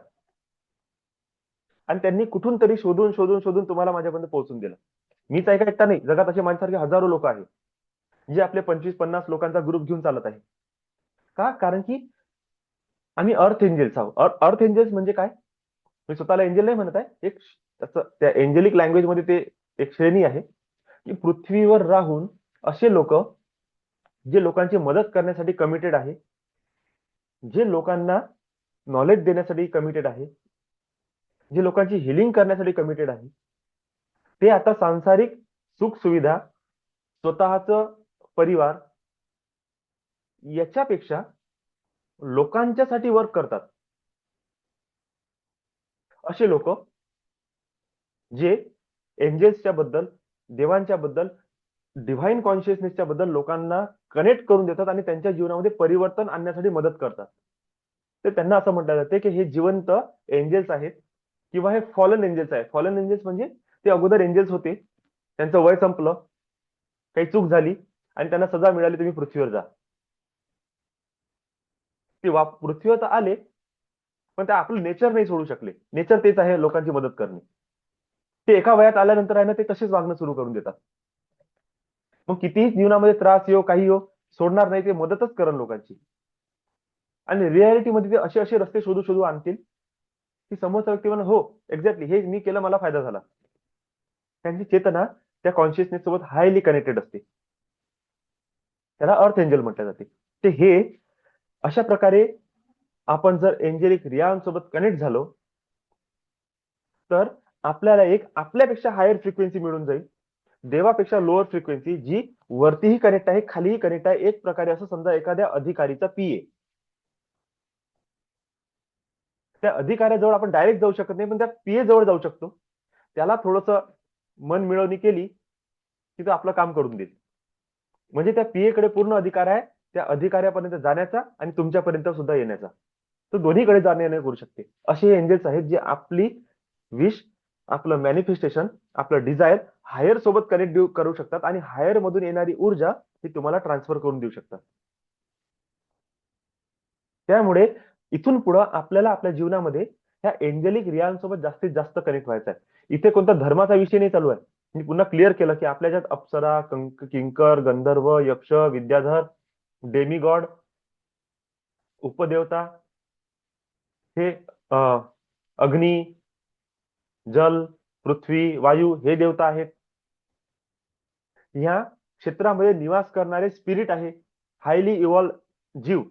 आणि त्यांनी कुठून तरी शोधून शोधून शोधून तुम्हाला माझ्यापर्यंत पोहोचून दिलं. मीच एकटा नाही, जगात असे माझ्यासारखे हजारो लोक आहेत जे आपले 25-50 लोकांचा ग्रुप घेऊन चालत आहे. का? कारण की आम्ही अर्थ एंजल्स आहोत. अर्थ एंजल्स म्हणजे काय? मी स्वतःला एंजल नाही म्हणत आहे. एक त्या एंजेलिक लँग्वेज मध्ये ते एक श्रेणी आहे की पृथ्वीवर राहून असे लोक जे लोकांची मदत करण्यासाठी कमिटेड आहे, जे लोकांना नॉलेज देण्यासाठी कमिटेड आहे, जे लोकांची हिलिंग करण्यासाठी कमिटेड आहे, ते आता सांसारिक सुख सुविधा, स्वतःच परिवार याच्यापेक्षा लोकांच्यासाठी वर्क करतात. असे लोक जे एंजल्सच्या बद्दल, देवांच्या बद्दल, डिव्हाइन कॉन्शियसनेसच्या बद्दल लोकांना कनेक्ट करून देतात आणि त्यांच्या जीवनामध्ये परिवर्तन आणण्यासाठी मदत करतात. तर त्यांना असं म्हटलं जाते की हे जिवंत एंजल्स आहेत किंवा हे फॉलन एंजल्स आहेत. फॉलन एंजल्स म्हणजे ते अगोदर एंजल्स होते, त्यांचं वय संपलं, काही चूक झाली आणि त्यांना सजा मिळाली, तुम्ही पृथ्वीवर जा. ते पृथ्वीवर तर आले पण ते आपलं नेचर नाही सोडू शकले. नेचर तेच आहे लोकांची मदत करणे. ते एका वयात आल्यानंतर आहे ना ते तसेच वागणं सुरू करून देतात. मग कितीही जीवनामध्ये त्रास येऊ काही येऊ सोडणार नाही, ते मदतच करण लोकांची. आणि रियालिटीमध्ये ते असे असे रस्ते शोधू शोधू आणतील की समोरचा व्यक्ती म्हणा हो एक्झॅक्टली हे मी केलं, मला फायदा झाला. त्यांची चेतना त्या कॉन्शियसनेस सोबत हायली कनेक्टेड असते. त्याला अर्थ एंजल म्हटलं जाते. ते हे अशा प्रकारे आपण जर एंजेलिक रियांसोबत कनेक्ट झालो तर आपल्याला एक आपल्यापेक्षा हायर फ्रिक्वेन्सी मिळून जाईल, देवापेक्षा लोअर फ्रिक्वेन्सी, जी वरतीही कनेक्ट आहे खालीही कनेक्ट आहे. एक प्रकारे असं समजा एखाद्या अधिकारीचा पीए, त्या अधिकाऱ्याजवळ आपण डायरेक्ट जाऊ शकत नाही पण त्या पीए जवळ जाऊ शकतो. त्याला थोडस मन मिळवणी केली की तो आपलं काम करून देईल. म्हणजे त्या पीए कडे पूर्ण अधिकार आहे त्या अधिकाऱ्यापर्यंत जाण्याचा आणि तुमच्यापर्यंत सुद्धा येण्याचा. तो दोन्हीकडे जाणे येणे करू शकते. असे एंजल्स आहेत जे आपली विश, आपलं मॅनिफेस्टेशन, आपलं डिझायर हायर सोबत कनेक्ट करू शकतात आणि हायर मधून येणारी ऊर्जा ही तुम्हाला ट्रान्सफर करून देऊ शकतात. त्यामुळे इथून पुढे आपल्याला आपल्या जीवनामध्ये ह्या एंजेलिक रियांसोबत जास्तीत जास्त कनेक्ट व्हायचं आहे. इथे कोणता धर्माचा विषय नाही चालू आहे. मी पुन्हा क्लिअर केलं की आपल्या ज्यात अप्सरा, किंकर, गंधर्व, यक्ष, विद्याधर, डेमिगॉड, उपदेवता, हे अग्नी, जल, पृथ्वी, वायू हे देवता आहेत. ह्या क्षेत्रामध्ये निवास करणारे स्पिरिट आहे, हायली इव्हॉल्व जीव,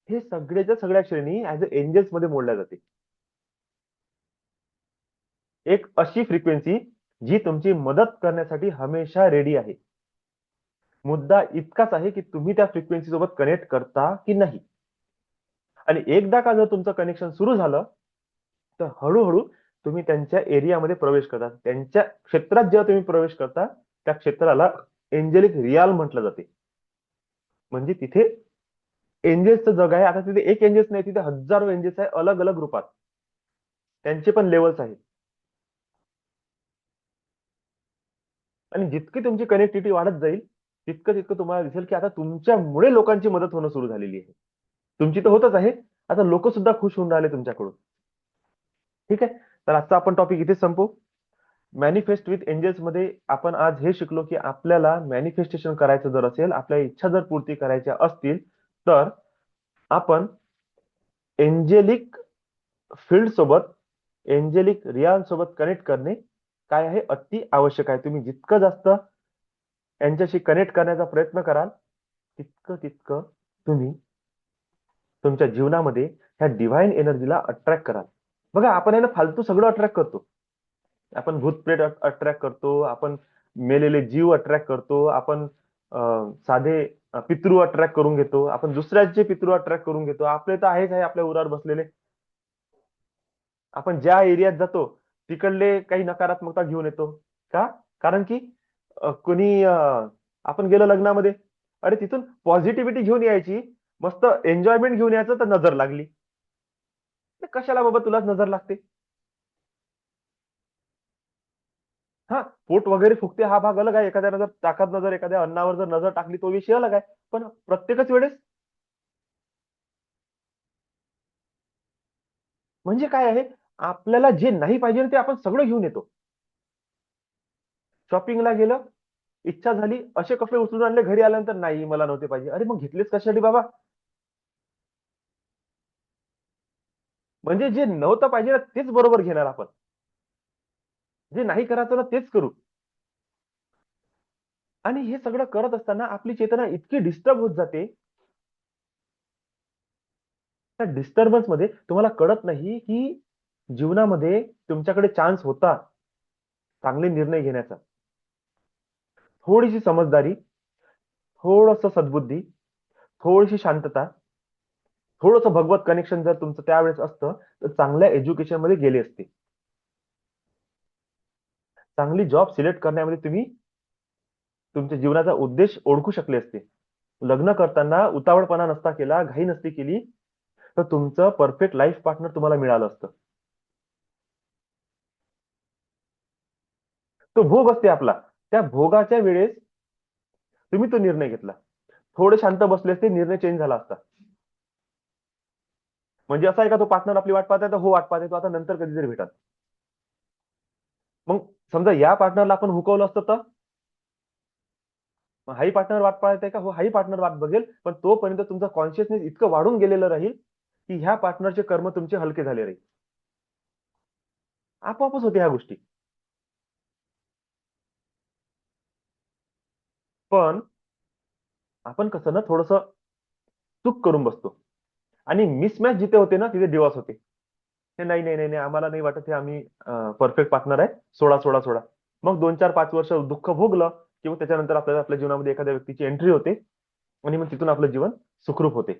हे सगळ्याच्या सगळ्या श्रेणी ऍज अ एंजल्स मध्ये मोडल्या जाते. एक अशी फ्रिक्वेन्सी जी तुमची मदत करण्यासाठी हमेशा रेडी आहे. मुद्दा इतकाच आहे की तुम्ही त्या फ्रिक्वेन्सी सोबत कनेक्ट करता की नाही. आणि एकदा का जर तुमचं कनेक्शन सुरू झालं तर हळूहळू तुम्ही त्यांच्या एरियामध्ये प्रवेश करता. त्यांच्या क्षेत्रात जेव्हा तुम्ही प्रवेश करता त्या क्षेत्राला एंजेलिक रियाल म्हटलं जाते. म्हणजे तिथे एंजल्सचं जग आहे. आता तिथे एक एंजल्स नाही, तिथे हजारो एंजल्स आहे अलग अलग रूपात. त्यांचे पण लेवल्स आहेत. आणि जितकी तुमची कनेक्टिव्हिटी वाढत जाईल तितकं तितकं तुम्हाला दिसेल की आता तुमच्यामुळे लोकांची मदत होणं सुरू झालेली आहे. तुमची तर होतच आहे, आता लोक सुद्धा खुश होऊन राहिले तुमच्याकडून. ठीक आहे, तर आजचा आपण टॉपिक इथेच संपू. मॅनिफेस्ट विथ एंजल्स मध्ये आपण आज हे शिकलो की आपल्याला मॅनिफेस्टेशन करायचं जर असेल, आपल्या इच्छा जर पूर्ती करायच्या असतील, तर आपण एंजेलिक फील्ड सोबत, एंजेलिक रियाल सोबत कनेक्ट करणे काय आहे, अति आवश्यक आहे. तुम्ही जितकं जास्त यांच्याशी कनेक्ट करण्याचा प्रयत्न कराल, तितकं तितकं तुम्ही तुमच्या जीवनामध्ये ह्या डिव्हाइन एनर्जीला अट्रॅक्ट कराल. बघा, आपण आहे ना फालतू सगळं अट्रॅक्ट करतो. आपण भूतप्रेत अट्रॅक्ट करतो, आपण मेलेले जीव अट्रॅक्ट करतो, आपण साधे पितृ अट्रॅक्ट करून घेतो, आपण दुसऱ्याचे पितृ अट्रॅक्ट करून घेतो. आपले तर आहेच आहे आपल्या उरावर बसलेले. आपण ज्या एरियात जातो तिकडले काही नकारात्मकता घेऊन येतो. का? कारण की कोणी आपण गेलो लग्नामध्ये, अरे तिथून पॉझिटिव्हिटी घेऊन यायची, मस्त एन्जॉयमेंट घेऊन यायचं, तर नजर लागली. तर कशाला बाबा तुलाच नजर लागते? हा, पोट वगैरे फुगते हा भाग अलग आहे. एखाद्या नजर टाकत, नजर एखाद्या अन्नावर जर नजर टाकली तो विषय अलग आहे. पण प्रत्येकच वेळेस म्हणजे काय आहे, आपल्याला जे नाही पाहिजे ना ते आपण सगळं घेऊन येतो. शॉपिंगला गेलं, इच्छा झाली, असे कपडे उचलून आणले, घरी आल्यानंतर नाही मला नव्हते पाहिजे. अरे मग घेतलेच कशासाठी बाबा? म्हणजे जे नव्हतं पाहिजे ना तेच बरोबर घेणार आपण, जे नाही करायचं ना तेच करू. आणि हे सगळं करत असताना आपली चेतना इतकी डिस्टर्ब होत जाते, त्या डिस्टर्बन्स मध्ये तुम्हाला कळत नाही की जीवनामध्ये तुमच्याकडे चान्स होता चांगले निर्णय घेण्याचा. थोडीशी समजदारी, थोडस सद्बुद्धी, थोडीशी शांतता, थोडंसं भगवत कनेक्शन जर तुमचं त्यावेळेस असतं, तर चांगल्या एज्युकेशन मध्ये गेले असते. चांगली जॉब सिलेक्ट करण्यामध्ये तुम्ही तुमच्या जीवनाचा उद्देश ओळखू शकले असते. लग्न करताना उतावळपणा नसता केला, घाई नसती केली, तर तुमचं परफेक्ट लाईफ पार्टनर तुम्हाला मिळालं असतं. तो भोग असते आपला, त्या भोगाच्या वेळेस तुम्ही तो निर्णय घेतला. थोडे शांत बसले असते, निर्णय चेंज झाला असता. म्हणजे असा आहे का, तो पार्टनर आपली वाट पाहत आहे, तर हो वाट पाहते तो, आता नंतर कधीतरी भेटत. मग समजा या पार्टनरला आपण हुकवलं असतं, तर मग हाही पार्टनर वाट पाहत आहे का? हो, हाही पार्टनर वाट बघेल, पण तोपर्यंत तुमचं कॉन्शियसनेस इतकं वाढून गेलेलं राहील की ह्या पार्टनरचे कर्म तुमचे हलके झाले राहील. आपोआपच होते ह्या गोष्टी. पण आपण कसं ना थोडस चूक करून बसतो, आणि मिसमॅच जिथे होते ना तिथे डिवॉर्स होते. हे नाही नाही नाही नाही, आम्हाला नाही वाटत हे आम्ही परफेक्ट पार्टनर आहे, सोडा सोडा सोडा. मग 2 4 5 वर्ष दुःख भोगलं की मग त्याच्यानंतर आपल्याला आपल्या जीवनामध्ये एखाद्या व्यक्तीची एंट्री होते, आणि मग तिथून आपलं जीवन सुखरूप होते.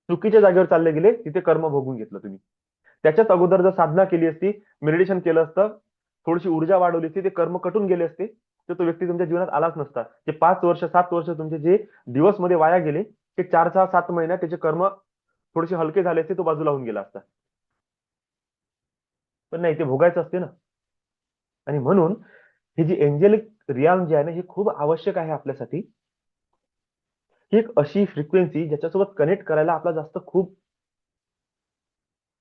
चुकीच्या जागेवर चालले गेले, तिथे कर्म भोगून घेतलं तुम्ही. त्याच्याच अगोदर जर साधना केली असती, मेडिटेशन केलं असतं, थोडीशी ऊर्जा वाढवली असती, ते कर्म कटून गेले असते, तर तो व्यक्ती तुमच्या जीवनात आलाच नसता. जे 5 वर्ष 7 वर्ष तुमचे जे दिवस मध्ये वाया गेले, ते 4 6 7 महिन्यात त्याचे कर्म थोडेसे हलके झाले असते, तो बाजूला होऊन गेला असता. पण नाही, ते भोगायचं असते ना. आणि म्हणून ही जी एंजेलिक रियाम जी आहे ना, ही खूप आवश्यक आहे आपल्यासाठी. ही एक अशी फ्रिक्वेन्सी ज्याच्यासोबत कनेक्ट करायला आपला जास्त खूप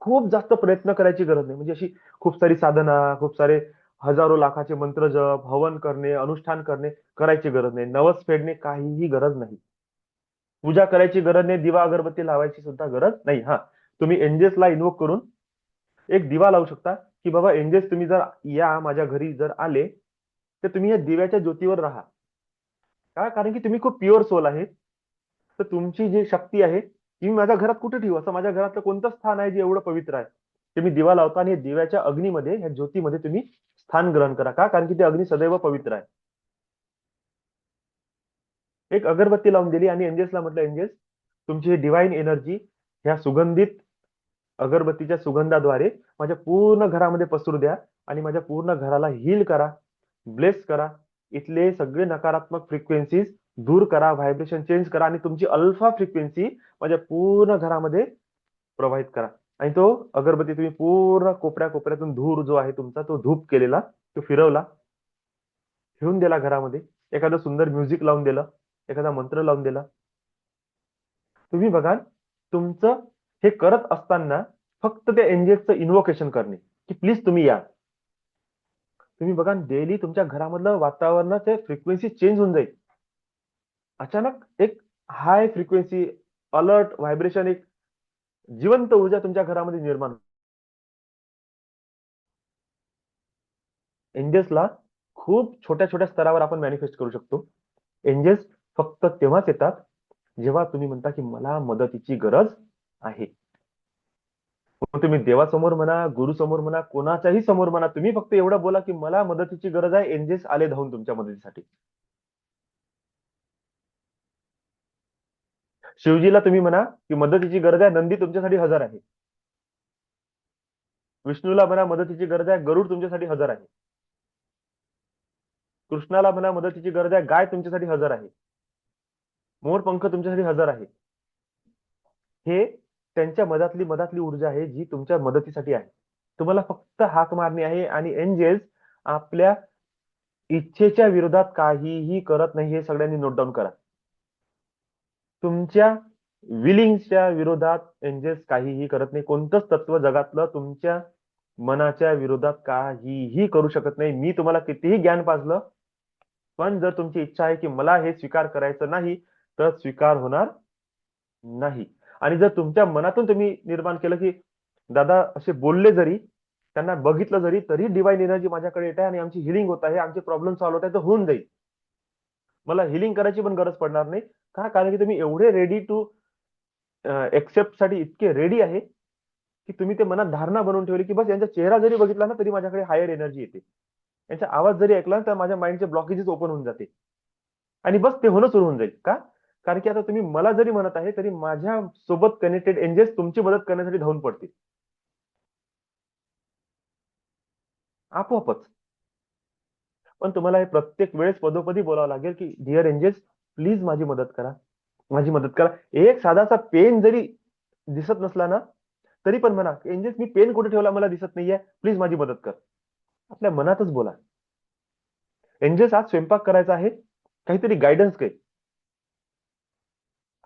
खूप जास्त प्रयत्न करायची गरज नाही. म्हणजे अशी खूप सारी साधना, खूप सारे हजारो लाखाचे मंत्र जप, हवन करणे, अनुष्ठान करणे करायची गरज नाही. नवस फेडणे काहीही गरज नाही. पूजा करायची गरज नाही. दिवा अगरबत्ती लावायची सुद्धा गरज नाही. हा, तुम्ही एंजेल्सला इन्व्होक करून एक दिवा लावू शकता की बाबा एंजेल्स तुम्ही जर या माझ्या घरी जर आले, तर तुम्ही या दिव्याच्या ज्योतीवर राहा. का? कारण की तुम्ही खूप प्युअर सोल आहे. तर तुमची जी शक्ती आहे ती मी माझ्या घरात कुठे ठेवू? असं माझ्या घरातलं कोणतं स्थान आहे जे एवढं पवित्र आहे? तुम्ही दिवा लावता आणि दिव्याच्या अग्नीमध्ये, ह्या ज्योतीमध्ये तुम्ही स्थान ग्रहण करा. का? कारण की ते अग्नी सदैव पवित्र आहे. एक अगरबत्ती लावून दिली आणि एंजेल्सला म्हटलं, एंजेल्स तुमची ही डिव्हाइन एनर्जी ह्या सुगंधित अगरबत्तीच्या सुगंधाद्वारे माझ्या पूर्ण घरामध्ये पसरू द्या, आणि माझ्या पूर्ण घराला हील करा, ब्लेस करा. इथले सगळे नकारात्मक फ्रिक्वेन्सीज दूर करा, व्हायब्रेशन चेंज करा, आणि तुमची अल्फा फ्रिक्वेन्सी माझ्या पूर्ण घरामध्ये प्रवाहित करा. आणि तो अगरबत्ती तुम्ही पूर्ण कोपऱ्या कोपऱ्यातून धूर जो आहे तुमचा, तो धूप केलेला तो फिरवला, ठेवून दिला घरामध्ये. एखादं सुंदर म्युझिक लावून दिलं, एखादा मंत्र लावून दिला. तुम्ही बघाल, तुमचं हे करत असताना फक्त त्या एंजेल्सचं इन्व्होकेशन करणे, की प्लीज तुम्ही या. तुम्ही बघा डेली तुमच्या घरामधलं वातावरणाचे फ्रिक्वेन्सी चेंज होऊन जाईल. अचानक एक हाय फ्रिक्वेन्सी, अलर्ट व्हायब्रेशन, एक जिवंत ऊर्जा तुमच्या घरामध्ये निर्माण. एंजल्सला खूप छोट्या छोट्या स्तरावर आपण मॅनिफेस्ट करू शकतो. एंजल्स फक्त तेव्हाच येतात जेव्हा तुम्ही म्हणता की मला मदतीची गरज आहे. मग तुम्ही देवासमोर म्हणा, गुरुसमोर म्हणा, कोणाच्याही समोर म्हणा, तुम्ही फक्त एवढं बोला की मला मदतीची गरज आहे, एंजल्स आले धावून तुमच्या मदतीसाठी. शिवजीला तुम्ही म्हणा की मदतीची गरज आहे, नंदी तुमच्यासाठी हजर आहे. विष्णूला म्हणा मदतीची गरज आहे, गरुड तुमच्यासाठी हजर आहे. कृष्णाला म्हणा मदतीची गरज आहे, गाय तुमच्यासाठी हजर आहे. मोरपंख तुमच्यासाठी हजर आहे. हे त्यांच्या मधातली मधातली ऊर्जा आहे जी तुमच्या मदतीसाठी आहे. तुम्हाला फक्त हाक मारणी आहे आणि एंजेल्स आपल्या इच्छेच्या विरोधात काहीही करत नाही, हे सगळ्यांनी नोट डाऊन करा. तुमच्या विलिंगच्या विरोधात एंजेल्स काहीही करत नाही. कोणतंच तत्व जगातलं तुमच्या मनाच्या विरोधात काहीही करू शकत नाही. मी तुम्हाला कितीही ज्ञान पाजलं, पण जर तुमची इच्छा आहे की मला हे स्वीकार करायचं नाही, तर स्वीकार होणार नाही. आणि जर तुमच्या मनातून तुम्ही निर्माण केलं की दादा असे बोलले जरी, त्यांना बघितलं जरी, तरी डिवाइन एनर्जी माझ्याकडे येत आहे आणि आमची हिलिंग होत आहे, आमचे प्रॉब्लेम सॉल्व्ह होत आहे, तर होऊन जाईल. मला हिलिंग करायची पण गरज पडणार नाही. का? कारण की तुम्ही एवढे रेडी टू एक्सेप्ट साठी इतके रेडी आहे की तुम्ही ते मनात धारणा बनवून ठेवली की बस यांचा चेहरा जरी बघितला ना तरी माझ्याकडे हायर एनर्जी येते. यांचा आवाज जरी ऐकला ना तर माझ्या माइंडचे ब्लॉकेजेस ओपन होऊन जाते आणि बस ते होणं सुरू होऊन जाईल. का? कारण की आता तुम्ही मला जरी म्हणत आहे तरी माझ्या सोबत कनेक्टेड एंजल्स तुमची मदत करण्यासाठी धावून पडतील आपोआपच. पण तुम्हाला हे प्रत्येक वेळेस पदोपदी बोलावं लागेल की डिअर एंजल्स प्लीज माझी मदत करा, माझी मदत करा. एक साधासा पेन जरी दिसत नसला ना तरी पण म्हणा एंजल्स मी पेन कुठे ठेवला मला दिसत नाहीये, प्लीज माझी मदत कर. आपल्या मनातच बोला. एंजल्स आज स्वयंपाक करायचा आहे, काहीतरी गायडन्स काही,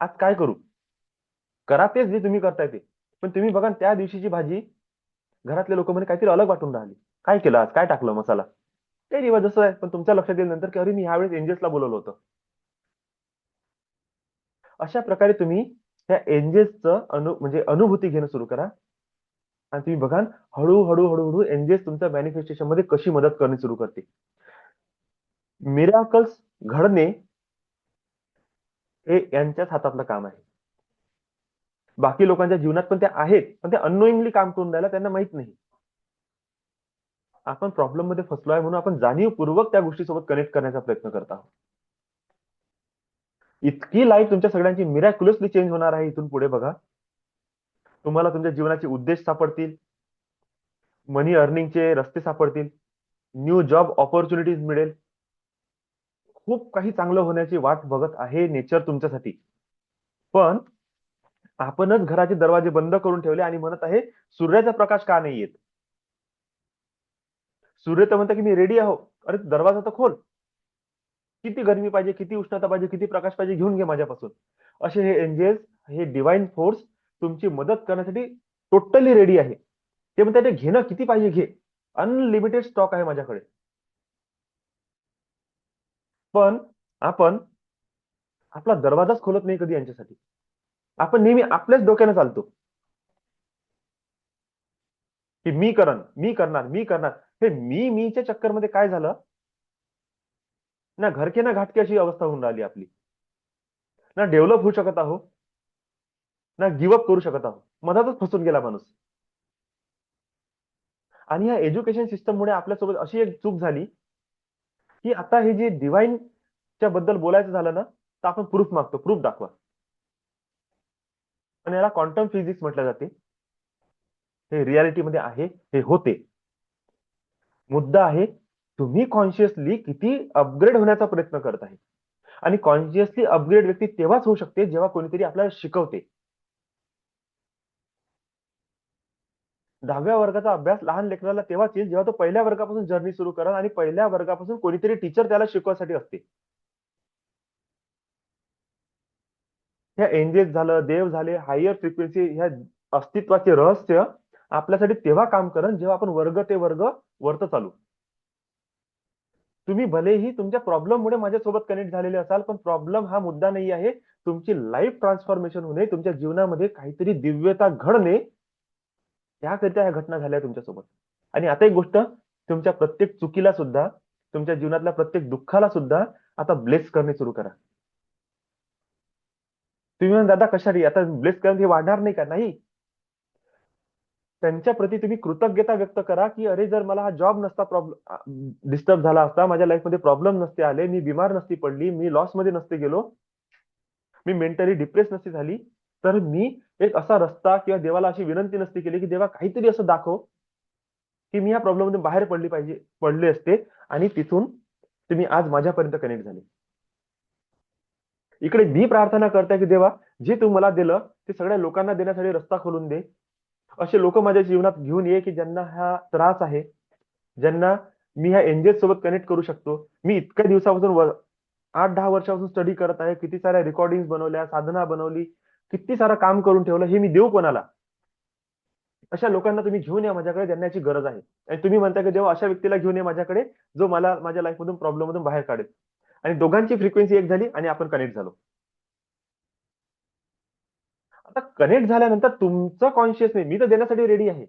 आज काय करू, करा तेच जे तुम्ही करताय ते. पण तुम्ही बघा त्या दिवशीची भाजी घरातले लोक म्हणे काहीतरी अलग वाटून राहिली, काय केलं आज, काय टाकलं मसाला, ते रिवाज जसं आहे. पण तुमच्या लक्षात येईल नंतर की अरे मी ह्यावेळेस एंजल्सला बोलवलं होतं. अशा प्रकारे तुम्ही त्या एंजल्सचं म्हणजे अनुभूती घेणं सुरू करा आणि तुम्ही बघा हळूहळू हळूहळू एंजल्स तुमच्या मॅनिफेस्टेशन मध्ये कशी मदत करणे सुरू करते. मिराकल्स घडणे हे यांच्याच हातातलं काम आहे. बाकी लोकांच्या जीवनात पण ते आहेत, पण ते अननोईंगली काम करून द्यायला त्यांना माहित नाही. आपण प्रॉब्लेम मध्ये फसलो आहे म्हणून आपण जाणीवपूर्वक त्या गोष्टीसोबत कनेक्ट करण्याचा प्रयत्न करत आहोत. इतकी लाईफ तुमच्या सगळ्यांची मिरॅक्युलसली चेंज होणार आहे इथून पुढे. बघा तुम्हाला तुमच्या जीवनाचे उद्देश सापडतील, मनी अर्निंगचे रस्ते सापडतील, न्यू जॉब ऑपॉर्च्युनिटीज मिळेल, खूप काही चांगलं होण्याची वाट बघत आहे नेचर तुमच्यासाठी. पण आपणच घराचे दरवाजे बंद करून ठेवले आणि म्हणत आहे सूर्याचा प्रकाश का नाही येत. सूर्य तर म्हणता की मी रेडी आहो, अरे दरवाजा तर खोल, किती गरमी पाहिजे, किती उष्णता पाहिजे, किती प्रकाश पाहिजे, घेऊन घे माझ्यापासून. असे हे एंजेल्स, हे डिवाइन फोर्स तुमची मदत करण्यासाठी टोटली रेडी आहे. ते म्हणतात ते घेणं किती पाहिजे घे, अनलिमिटेड स्टॉक आहे माझ्याकडे. पण आपण आपला दरवाजाच खोलत नाही कधी यांच्यासाठी. आपण नेहमी आपल्याच डोक्याने चालतो की मी करन, मी करणार, मी करणार. हे मीच्या चक्करमध्ये काय झालं ना, घरके ना घाटके अशी अवस्था होऊन राहिली आपली. ना डेव्हलप होऊ शकत आहो, ना गिव्हअप करू शकत आहो, मधातच फसून गेला माणूस. आणि या एज्युकेशन सिस्टममुळे आपल्यासोबत अशी एक चूक झाली की आता हे जे डिव्हाइनच्या बद्दल बोलायचं झालं ना तर आपण प्रूफ मागतो, प्रूफ दाखवा. आणि याला क्वांटम फिजिक्स म्हटलं जाते. हे रियालिटीमध्ये आहे, हे होते. मुद्दा आहे तुम्ही कॉन्शियसली किती अपग्रेड होण्याचा प्रयत्न करत आहे. आणि कॉन्शियसली अपग्रेड व्यक्ती तेव्हाच होऊ शकते जेव्हा कोणीतरी आपल्याला शिकवते. 10व्या वर्गाचा अभ्यास लहान लेकराला तेव्हाच येईल जेव्हा तो पहिल्या वर्गापासून जर्नी सुरू करा आणि पहिल्या वर्गापासून कोणीतरी टीचर त्याला शिकवायसाठी असते. ह्या एंजेस झालं, देव झाले, हायर फ्रिक्वेन्सी, ह्या अस्तित्वाचे रहस्य आपल्यासाठी तेव्हा काम करेल जेव्हा आपण वर्ग ते वर्ग वरत चालू. तुम्ही भलेही तुमच्या प्रॉब्लेममुळे माझ्यासोबत कनेक्ट झालेले असाल, पण प्रॉब्लेम हा मुद्दा नाही आहे. तुमची लाईफ ट्रान्सफॉर्मेशन होणे, तुमच्या जीवनामध्ये काहीतरी दिव्यता घडणे, त्याकरिता ह्या घटना झाल्या तुमच्यासोबत. आणि आता एक गोष्ट, तुमच्या प्रत्येक चुकीला सुद्धा, तुमच्या जीवनातल्या प्रत्येक दुःखाला सुद्धा आता ब्लेस करणे सुरू करा. तुम्ही म्हणा, दादा कशासाठी आता ब्लेस करून हे वाढणार नाही का? नाही. त्यांच्या प्रती तुम्ही कृतज्ञता व्यक्त करा, की अरे जर मला हा जॉब नसता डिस्टर्ब झाला असता, माझ्या लाईफमध्ये प्रॉब्लेम नसते आले, मी बिमार नसती पडली, मी लॉस मध्ये नसते गेलो, मी मेंटली डिप्रेस नसती झाली, तर मी एक असा रस्ता किंवा देवाला अशी विनंती नसती केली की देवा काहीतरी असं दाखव की मी या प्रॉब्लेम मध्ये बाहेर पडले असते, आणि तिथून तुम्ही आज माझ्यापर्यंत कनेक्ट झाले. इकडे मी प्रार्थना करताय की देवा, जे तू मला दिलं ते सगळ्या लोकांना देण्यासाठी रस्ता खोलून दे. असे लोक माझ्या जीवनात घेऊन ये की ज्यांना हा त्रास आहे, ज्यांना मी ह्या एंजेल सोबत कनेक्ट करू शकतो. मी इतक्या दिवसापासून 8-10 वर्षापासून स्टडी करत आहे, किती साऱ्या रेकॉर्डिंग बनवल्या, साधना बनवली, किती सारं काम करून ठेवलं, हे मी देऊ कोणाला? अशा लोकांना तुम्ही घेऊन या माझ्याकडे, ज्यांना याची गरज आहे. आणि तुम्ही म्हणता की देवा अशा व्यक्तीला घेऊन ये माझ्याकडे जो मला माझ्या लाईफ मधून प्रॉब्लेम मधून बाहेर काढेल. आणि दोघांची फ्रिक्वेन्सी एक झाली आणि आपण कनेक्ट झालो. आता कनेक्ट झाल्यानंतर तुमचं कॉन्शियस नाही, मी तर देण्यासाठी रेडी आहे.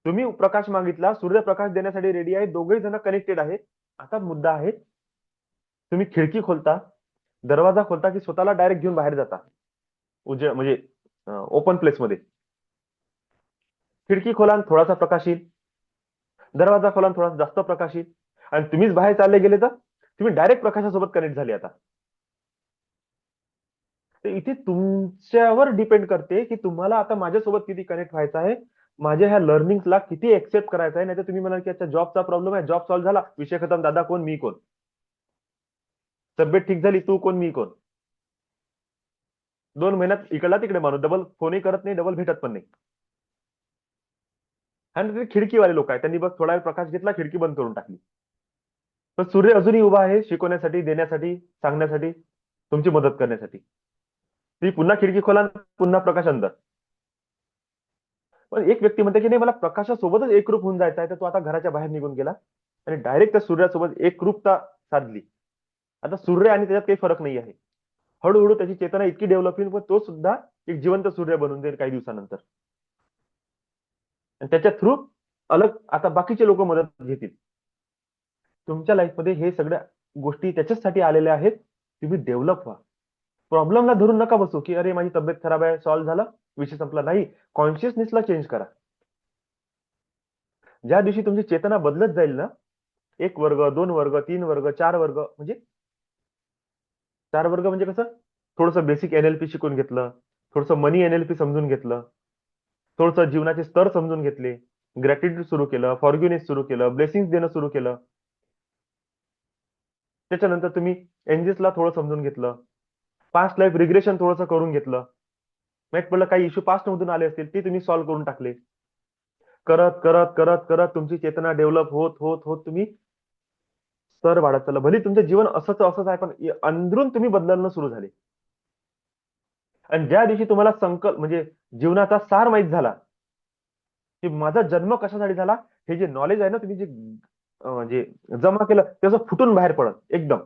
तुम्ही प्रकाश मागितला, सूर्यप्रकाश देण्यासाठी रेडी आहे, दोघेही जण कनेक्टेड आहेत. आता मुद्दा आहे, तुम्ही खिडकी खोलता, दरवाजा खोलता की स्वतःला डायरेक्ट घेऊन बाहेर जाता म्हणजे ओपन प्लेस मध्ये. खिडकी खोला आणि थोडासा प्रकाश येईल, दरवाजा खोला आणि थोडासा जास्त प्रकाश येईल, आणि तुम्हीच बाहेर चालले गेले तर तुम्ही डायरेक्ट प्रकाशासोबत कनेक्ट झाले. आता तर इथे तुमच्यावर डिपेंड करते की तुम्हाला आता माझ्यासोबत किती कनेक्ट व्हायचं आहे, माझ्या ह्या लर्निंगला किती एक्सेप्ट करायचं आहे. नाही तर तुम्ही म्हणाल की अच्छा जॉबचा प्रॉब्लेम आहे, जॉब सॉल्व्ह झाला, विषय खतम, दादा कोण मी कोण, तब्येत ठीक झाली, तू कोण मी कोण. 2 महिन्यात इकडला तिकडे माणूस, डबल फोनही करत नाही, डबल भेटत पण नाही. आणि ते खिडकीवाले लोक आहेत, त्यांनी बस थोडा वेळ प्रकाश घेतला, खिडकी बंद करून टाकली. पण सूर्य अजूनही उभा आहे, शिकवण्यासाठी, देण्यासाठी, सांगण्यासाठी, तुमची मदत करण्यासाठी. ती पुन्हा खिडकी खोला, पुन्हा प्रकाश अंदर. पण एक व्यक्ती म्हणते की नाही, मला प्रकाशासोबतच एकरूप होऊन जायचं आहे, तर तो आता घराच्या बाहेर निघून गेला आणि डायरेक्ट त्या सूर्यासोबत एकरूपता साधली. आता सूर्य आणि त्याच्यात काही फरक नाही आहे. हळूहळू त्याची चेतना इतकी डेव्हलप होईल, पण तो सुद्धा एक जिवंत सूर्य बनून जाईल काही दिवसानंतर. आणि त्याच्या थ्रू अलग आता बाकीचे लोक मदत घेतील. तुमच्या लाईफमध्ये हे सगळ्या गोष्टी त्याच्यासाठी आलेल्या आहेत, तुम्ही डेव्हलप व्हा. प्रॉब्लेमला धरून नका बसू की अरे माझी तब्येत खराब आहे, सॉल्व्ह झालं, विषय संपला. नाही, कॉन्शियसनेसला चेंज करा. ज्या दिवशी तुमची चेतना बदलत जाईल ना, 1 वर्ग, 2 वर्ग, 3 वर्ग, 4 वर्ग, म्हणजे 4 वर्ग म्हणजे कसं, थोडंसं बेसिक एनएलपी शिकून घेतलं, थोडंसं मनी एनएलपी समजून घेतलं, थोडंसं जीवनाचे स्तर समजून घेतले, ग्रॅटिट्यूड सुरू केलं, फॉरगिव्हनेस सुरू केलं, ब्लेसिंग देणं सुरू केलं. त्याच्यानंतर तुम्ही एंजेसला थोडं समजून घेतलं, पास्ट लाईफ रिग्रेशन थोडंसं करून घेतलं, माहित पडलं काही इश्यू पास्ट मधून आले असतील, ते तुम्ही सॉल्व्ह करून टाकले. करत करत करत करत तुमची चेतना डेव्हलप होत होत होत तुम्ही स्तर वाढत चाललं. भले तुमचं जीवन असंच आहे, पण अंदरून तुम्ही बदलणं सुरू झाले. आणि ज्या दिवशी तुम्हाला संकल्प म्हणजे जीवनाचा सार माहीत झाला की माझा जन्म कशासाठी झाला, हे जे नॉलेज आहे ना, तुम्ही जे जमा केलं त्याचं फुटून बाहेर पडत एकदम.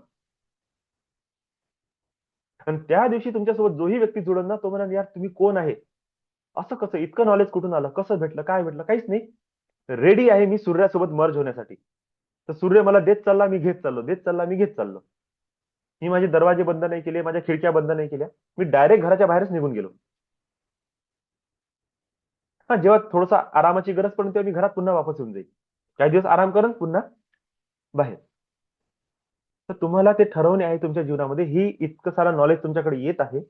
आणि त्या दिवशी तुमच्यासोबत जोही व्यक्ती जुळल ना, तो म्हणाल यार तुम्ही कोण आहे, असं कसं, इतकं नॉलेज कुठून आलं, कसं भेटलं, काय भेटलं, काहीच नाही. रेडी आहे मी सूर्यासोबत मर्ज होण्यासाठी. तर सूर्य मला देत चालला, मी घेत चाललो, देत चालला, मी घेत चाललो. मी माझे दरवाजे बंद नाही केले, माझ्या खिडक्या बंद नाही केल्या, मी डायरेक्ट घराच्या बाहेरच निघून गेलो. हा, जेव्हा थोडासा आरामाची गरज पडेल तेव्हा मी घरात पुन्हा वापस येऊन जाईल, काही दिवस आराम करून पुन्हा बाहेर. तर तुम्हाला ते ठरवणे आहे तुमच्या जीवनामध्ये. ही इतकं सारं नॉलेज तुमच्याकडे येत आहे,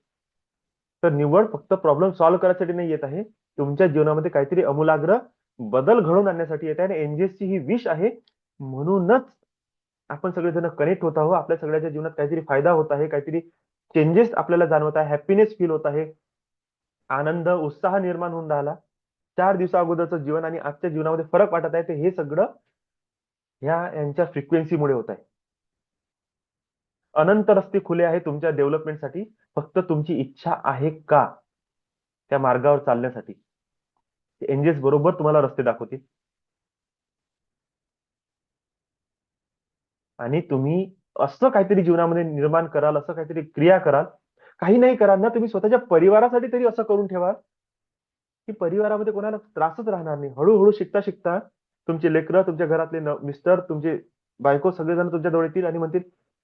तर निवड फक्त प्रॉब्लेम सॉल्व्ह करण्यासाठी नाही येत आहे, तुमच्या जीवनामध्ये काहीतरी अमूलाग्र बदल घडवून आणण्यासाठी येत आहे. आणि एनजीएसची ही विश आहे, म्हणूनच आपण सगळेजण कनेक्ट होत आहोत. आपल्या सगळ्याच्या जीवनात काहीतरी फायदा होत आहे, काहीतरी चेंजेस आपल्याला जाणवत आहे, हॅपीनेस फील होत आहे, आनंद उत्साह निर्माण होऊन राहिला. 4 दिवसा अगोदरचं जीवन आणि आजच्या जीवनामध्ये फरक वाटत आहे, ते हे सगळं यांच्या फ्रिक्वेन्सीमुळे होत आहे. अनंत रस्ते खुले आहे तुमच्या डेव्हलपमेंटसाठी, फक्त तुमची इच्छा आहे का? त्या मार्गावर चालण्यासाठी एंजेल्स बरोबर तुम्हाला रस्ते दाखवतील. आणि तुम्ही असं काहीतरी जीवनामध्ये निर्माण कराल, असं काहीतरी क्रिया कराल, काही नाही कराल ना, तुम्ही स्वतःच्या परिवारासाठी तरी असं करून ठेवा की परिवारामध्ये कोणाला त्रासच राहणार नाही. हळूहळू शिकता शिकता तुमचे लेकरं, तुमच्या घरातले मिस्टर, तुमचे बायको सगळेजण तुमच्या जवळ येतील आणि म्हणतील,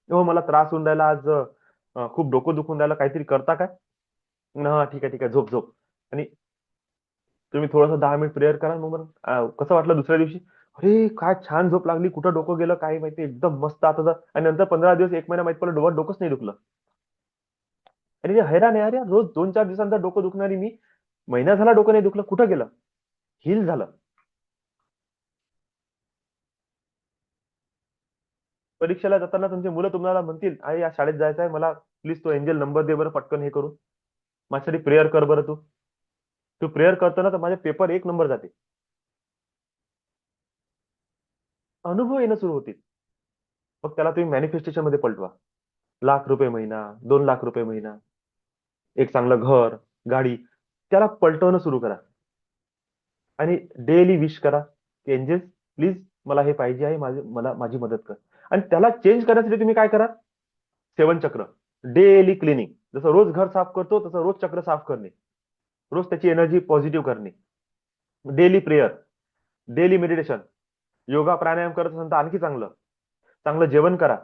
हो मला त्रास होऊन राहिला आज, खूप डोकं दुखून राहिलं, काहीतरी करता काय? ना ठीक आहे ठीक आहे, झोप झोप. आणि तुम्ही थोडंसं 10 मिनिट प्रेयर करा, मग कसं वाटलं दुसऱ्या दिवशी, अरे काय छान झोप लागली, कुठं डोकं गेलं काय माहिती, एकदम मस्त आता आणि नंतर 15 दिवस 1 महिना माहित पडलं डोकंच नाही दुखलं. आणि ते हैराण आहे, अरे रोज 2-4 दिवसांचा डोकं दुखणारी मी, महिना झाला डोकं नाही दुखलं, कुठं गेलं? हील झालं. परीक्षेला जाताना तुमची मुलं तुम्हाला म्हणतील, आई या शाळेत जायचं आहे, मला प्लीज तो एंजल नंबर दे बरं पटकन हे करून, माझ्यासाठी प्रेयर कर बरं तू. तू प्रेयर करतो ना तर माझे पेपर 1 नंबर जाते. अनुभव येणं सुरू होतील. मग त्याला तुम्ही मॅनिफेस्टेशन मध्ये पलटवा. ₹1,00,000 महिना, ₹2,00,000 महिना, एक चांगलं घर, गाडी, त्याला पलटवणं सुरू करा. आणि डेली विश करा की एंजल्स प्लीज मला हे पाहिजे आहे, मला माझी मदत कर. आणि त्याला चेंज करण्यासाठी तुम्ही काय करा, 7 चक्र, डेली क्लिनिंग. जसं रोज घर साफ करतो तसं रोज चक्र साफ करणे, रोज त्याची एनर्जी पॉझिटिव्ह करणे, daily prayer, daily meditation, yoga pranayama करत असाल तर आणखी चांगलं. चांगलं जेवण करा,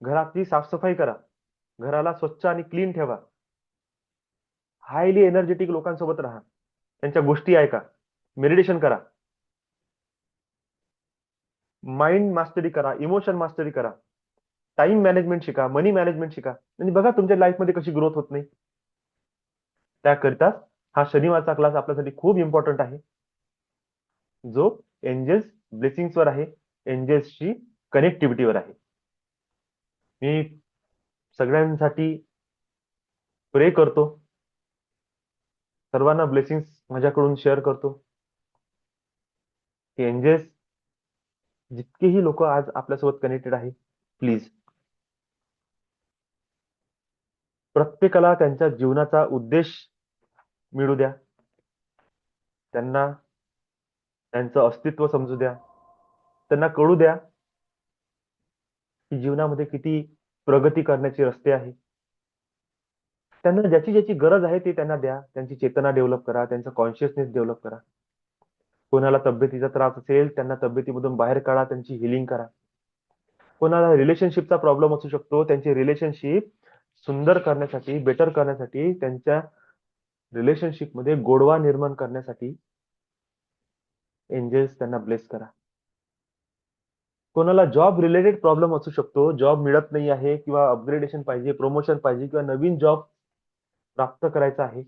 घरातली साफसफाई करा, घराला स्वच्छ आणि क्लीन ठेवा, हायली एनर्जेटिक लोकांसोबत राहा, त्यांच्या गोष्टी ऐका, मेडिटेशन करा, माइंड मास्टरी करा, इमोशन मास्टरी करा, टाइम मॅनेजमेंट शिका, मनी मॅनेजमेंट शिका. आणि बघा तुमच्या लाईफमध्ये कशी ग्रोथ होत नाही. त्याकरिता हा शनिवारचा क्लास आपल्यासाठी खूप इम्पॉर्टंट आहे, जो एंजल्स ब्लेसिंग्सवर आहे, एंजल्सची कनेक्टिव्हिटीवर आहे. मी सगळ्यांसाठी प्रे करतो, सर्वांना ब्लेसिंग्स माझ्याकडून शेअर करतो की एंजल्स जितकेही लोक आज आपल्यासोबत कनेक्टेड आहे, प्लीज प्रत्येकाला त्यांच्या जीवनाचा उद्देश मिळू द्या, त्यांना त्यांचं अस्तित्व समजू द्या, त्यांना कळू द्या की जीवनामध्ये किती प्रगती करण्याचे रस्ते आहे. त्यांना ज्याची ज्याची गरज आहे ते त्यांना द्या, त्यांची चेतना डेव्हलप करा, त्यांचा कॉन्शियसनेस डेव्हलप करा. कोणाला तब्येतीचा त्रास असेल त्यांना तब्येतीमधून बाहेर काढा, त्यांची हिलिंग करा. कोणाला रिलेशनशिपचा प्रॉब्लेम असू शकतो, त्यांची रिलेशनशिप सुंदर करण्यासाठी, बेटर करण्यासाठी, त्यांच्या रिलेशनशिप मध्ये गोडवा निर्माण करण्यासाठी एंजल्स त्यांना ब्लेस करा. कोणाला जॉब रिलेटेड प्रॉब्लेम असू शकतो, जॉब मिळत नाही आहे किंवा अपग्रेडेशन पाहिजे, प्रमोशन पाहिजे किंवा नवीन जॉब प्राप्त करायचा आहे,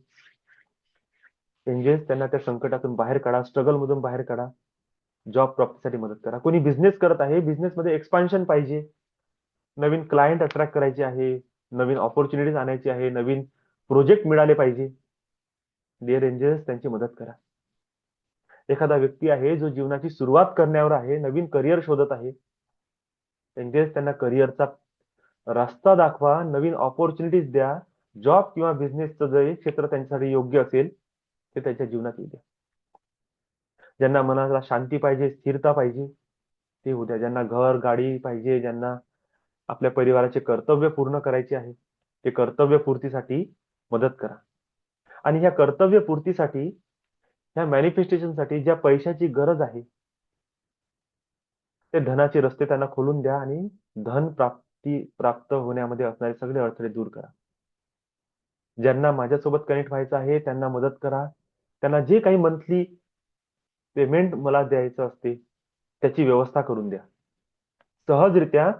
एंजल्स त्यांना त्या संकटातून बाहेर काढा, स्ट्रगल मधून बाहेर काढा, जॉब प्राप्तीसाठी मदत करा. कोणी बिझनेस करत आहे, बिझनेस मध्ये एक्सपान्शन पाहिजे, नवीन क्लायंट अट्रॅक्ट करायचे आहे, नवीन ऑपॉर्च्युनिटीज आणायची आहे, नवीन प्रोजेक्ट मिळाले पाहिजे, डिअर एंजल्स त्यांची मदत करा. एखादा व्यक्ती आहे जो जीवनाची सुरुवात करण्यावर आहे, नवीन करिअर शोधत आहे, एंजल्स त्यांना करिअरचा रस्ता दाखवा, नवीन ऑपॉर्च्युनिटीज द्या, जॉब किंवा बिझनेसचं जे क्षेत्र त्यांच्यासाठी योग्य असेल ते त्यांच्या जीवनात येऊ द्या. ज्यांना मनाला शांती पाहिजे, स्थिरता पाहिजे, ते होऊ द्या. ज्यांना घर गाडी पाहिजे, ज्यांना आपल्या परिवाराचे कर्तव्य पूर्ण करायचे आहे, ते कर्तव्य पूर्तीसाठी मदत करा. आणि ह्या कर्तव्य पूर्तीसाठी, ह्या मॅनिफेस्टेशनसाठी ज्या पैशाची गरज आहे, ते धनाचे रस्ते त्यांना खोलून द्या आणि धन प्राप्त होण्यामध्ये असणारे सगळे अडथळे दूर करा. ज्यांना माझ्यासोबत कनेक्ट व्हायचं आहे त्यांना मदत करा. त्यांना जे काही मंथली पेमेंट मला द्यायचं असते त्याची व्यवस्था करून द्या. सहजरित्या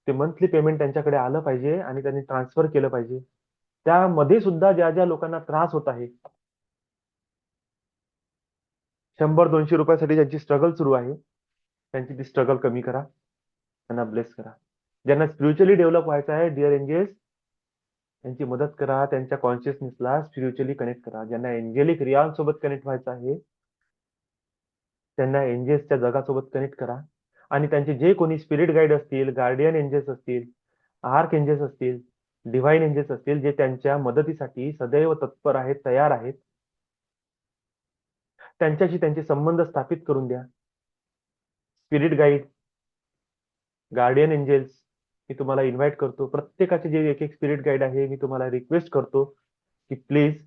ते मंथली पेमेंट त्यांच्याकडे आलं पाहिजे आणि त्यांनी ट्रान्सफर केलं पाहिजे. त्यामध्ये सुद्धा ज्या ज्या लोकांना त्रास होत आहे, 100-200 रुपयासाठी ज्यांची स्ट्रगल सुरू आहे, त्यांची ती स्ट्रगल कमी करा, त्यांना ब्लेस करा. ज्यांना स्पिरिच्युअली डेव्हलप व्हायचं आहे, डिअर एंजल्स त्यांची मदत करा, त्यांच्या कॉन्शियसनेसला स्पिरिच्युअली कनेक्ट करा. ज्यांना एंजेलिक रियालसोबत कनेक्ट व्हायचं आहे त्यांना एंजल्सच्या जगासोबत कनेक्ट करा. आणि त्यांचे जे कोणी स्पिरिट गाईड असतील, गार्डियन एंजल्स असतील, आर्क एंजल्स असतील, डिव्हाइन एंजल्स असतील, जे त्यांच्या मदतीसाठी सदैव तत्पर आहेत, तयार आहेत, त्यांच्याशी त्यांचे संबंध स्थापित करून द्या. स्पिरिट गाईड, गार्डियन एंजेल्स मी तुम्हाला इन्व्हाइट करतो. प्रत्येकाचे जे एक एक स्पिरिट गाईड आहे मी तुम्हाला रिक्वेस्ट करतो की प्लीज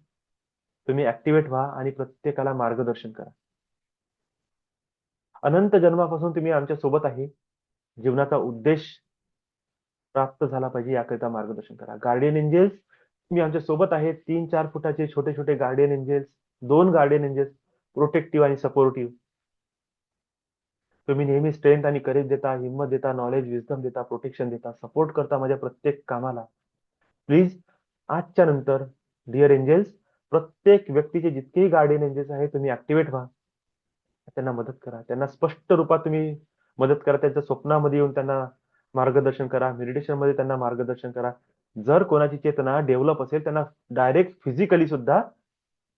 तुम्ही ऍक्टिव्हेट व्हा आणि प्रत्येकाला मार्गदर्शन करा. अनंत जन्मापासून तुम्ही आमच्या सोबत आहे. जीवनाचा उद्देश प्राप्त झाला पाहिजे याकरिता मार्गदर्शन करा. गार्डियन एंजेल्स तुम्ही आमच्या सोबत आहेत. 3-4 फुटाचे छोटे छोटे guardian angels, 2 guardian angels, protective आणि सपोर्टिव्ह. तुम्ही नेहमी स्ट्रेंथ आणि करेज देता, हिंमत देता, नॉलेज विजडम देता, प्रोटेक्शन देता, सपोर्ट करता माझ्या प्रत्येक कामाला. प्लीज आजच्या नंतर डिअर एंजेल्स, प्रत्येक व्यक्तीचे जितकेही गार्डियन एंजेल्स आहेत तुम्ही ऍक्टिव्हेट व्हा. त्यांना मदत करा. त्यांना स्पष्ट रूपात तुम्ही मदत करा. त्यांच्या स्वप्नामध्ये येऊन त्यांना मार्गदर्शन करा. मेडिटेशन मध्ये त्यांना मार्गदर्शन करा. जर कोणाची चेतना डेव्हलप असेल त्यांना डायरेक्ट फिजिकली सुद्धा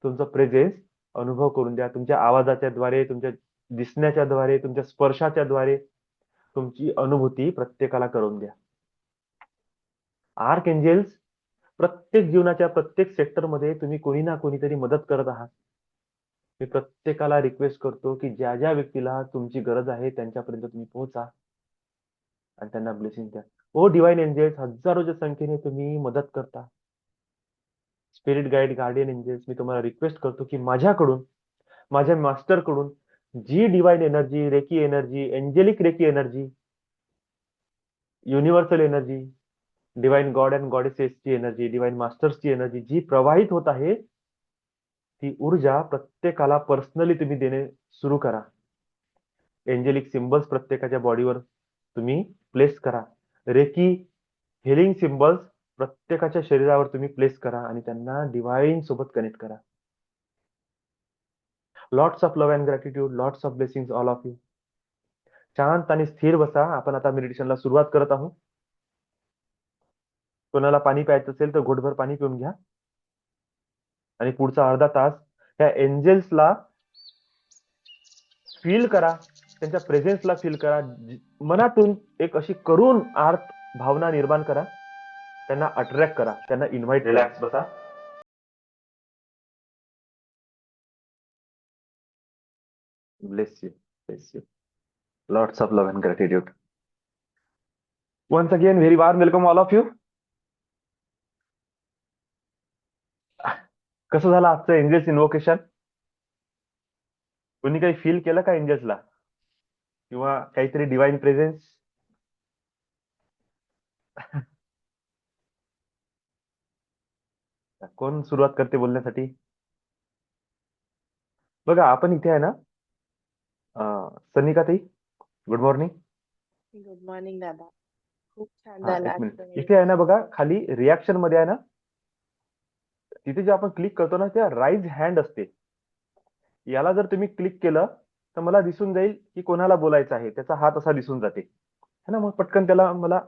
तुमचा प्रेझेन्स अनुभव करून द्या. तुमच्या आवाजाच्या द्वारे, तुमच्या दिसण्याच्या द्वारे, तुमच्या स्पर्शाच्या द्वारे तुमची अनुभूती प्रत्येकाला करून द्या. आर्क एंजेल्स, प्रत्येक जीवनाच्या प्रत्येक सेक्टरमध्ये तुम्ही कोणी ना कोणीतरी मदत करत आहात. मी प्रत्येकाला रिक्वेस्ट करतो की ज्या ज्या व्यक्तीला तुमची गरज आहे त्यांच्यापर्यंत तुम्ही पोहोचा आणि त्यांना ब्लेसिंग द्या. ओ डिवाइन एंजेल्स, हजारोच्या संख्येने तुम्ही मदत करता. स्पिरिट गाईड, गार्डियन एंजेल्स, मी तुम्हाला रिक्वेस्ट करतो की माझ्याकडून, माझ्या मास्टरकडून जी divine energy, reiki energy, angelic reiki energy, universal energy, divine god and गॉडेसेसची एनर्जी, डिवाइन मास्टर्सची एनर्जी जी प्रवाहित होत आहे ती ऊर्जा प्रत्येकाला पर्सनली तुम्ही देणे सुरू करा. एंजेलिक सिम्बल्स प्रत्येकाच्या बॉडीवर तुम्ही प्लेस करा. रेकी हिलिंग सिम्बल्स प्रत्येकाच्या शरीरावर तुम्ही प्लेस करा आणि त्यांना डिवाइन सोबत कनेक्ट करा. Lots of love and gratitude, lots of blessings all of you. शांत आणि स्थिर बसा. आपण आता मेडिटेशनला सुरुवात करत आहोत. कोणाला पाणी प्यायचं असेल तर घोटभर पाणी पिऊन घ्या आणि पुढचा अर्धा तास त्या एंजेल्सला फील करा, त्यांच्या प्रेझेन्सला फील करा. मनातून एक अशी करुण आर्त भावना निर्माण करा. त्यांना अट्रॅक्ट करा, त्यांना इन्व्हाइट. रिलॅक्स बसा. Bless you, bless you. Lots of love and gratitude. Once again very warm welcome all of you. कसं झालं आजचं एंजेल्स इन्व्होकेशन? कोणी काही फील केलं का एंजेल्सला किंवा काहीतरी डिवाइन प्रेझेन्स? कोण सुरुवात करते बोलण्यासाठी? बघा आपण इथे आहे ना, सनिका ताई, गुड मॉर्निंग. गुड मॉर्निंग दादा. खूप छान हा, झालं एक मिनिट. आजचं इथे आहे ना meditation. बघा, खाली रिॲक्शन मध्ये आहे ना, तिथे जे आपण क्लिक करतो ना त्या राईज हँड असते. याला जर तुम्ही क्लिक केलं तर मला दिसून जाईल की कोणाला बोलायचं आहे. त्याचा हात असा दिसून जाते है ना. मग पटकन त्याला मला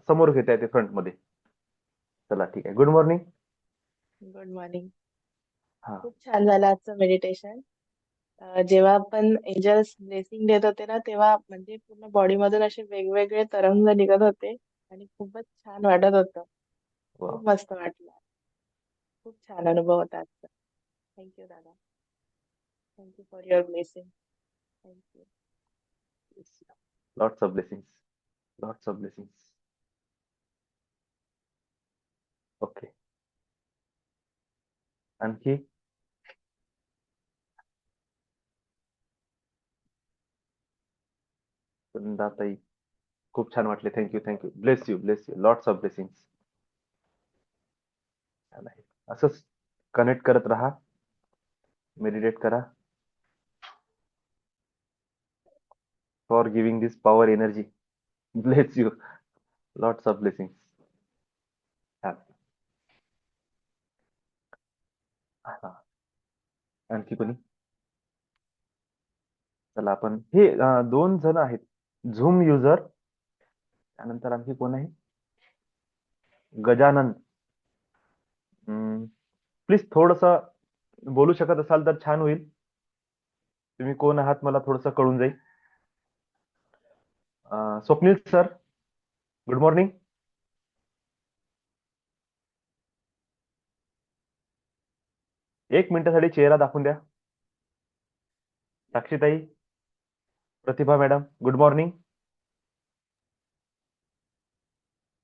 समोर घेता येते फ्रंट मध्ये. चला ठीक आहे. Good morning. Good morning. हा, खूप छान झालं आजचं मेडिटेशन. जेव्हा आपण एंजल्स ब्लेसिंग देत होते ना तेव्हा म्हणजे पूर्ण बॉडी मधून असे वेगवेगळे तरंग निघत होते आणि खूपच छान वाटत होतं. वा. खूप मस्त वाटलं. खूप छान अनुभव होता आजचा. थँक्यू दादा. Thank you for your blessing. Thank you. Lots of blessings, lots of blessings. Okay. आणखी ताई, खूप छान वाटले. Thank you, thank you. Bless you, bless you. Lots of blessings. असंच कनेक्ट करत राहा, मेडिटेट करा. For giving this power energy. Bless you. Lots of blessings. आणखी कोणी? चला आपण हे 2 जण आहेत झूम युजर. त्यानंतर आणखी कोण आहे? गजानन. प्लीज थोडस बोलू शकत असाल तर छान होईल. तुम्ही कोण आहात मला थोडस कळून जाईल. Swapnil sir, good morning. एक मिनिटासाठी चेहरा दाखवून द्या. साक्षीताई, Pratibha madam, good morning.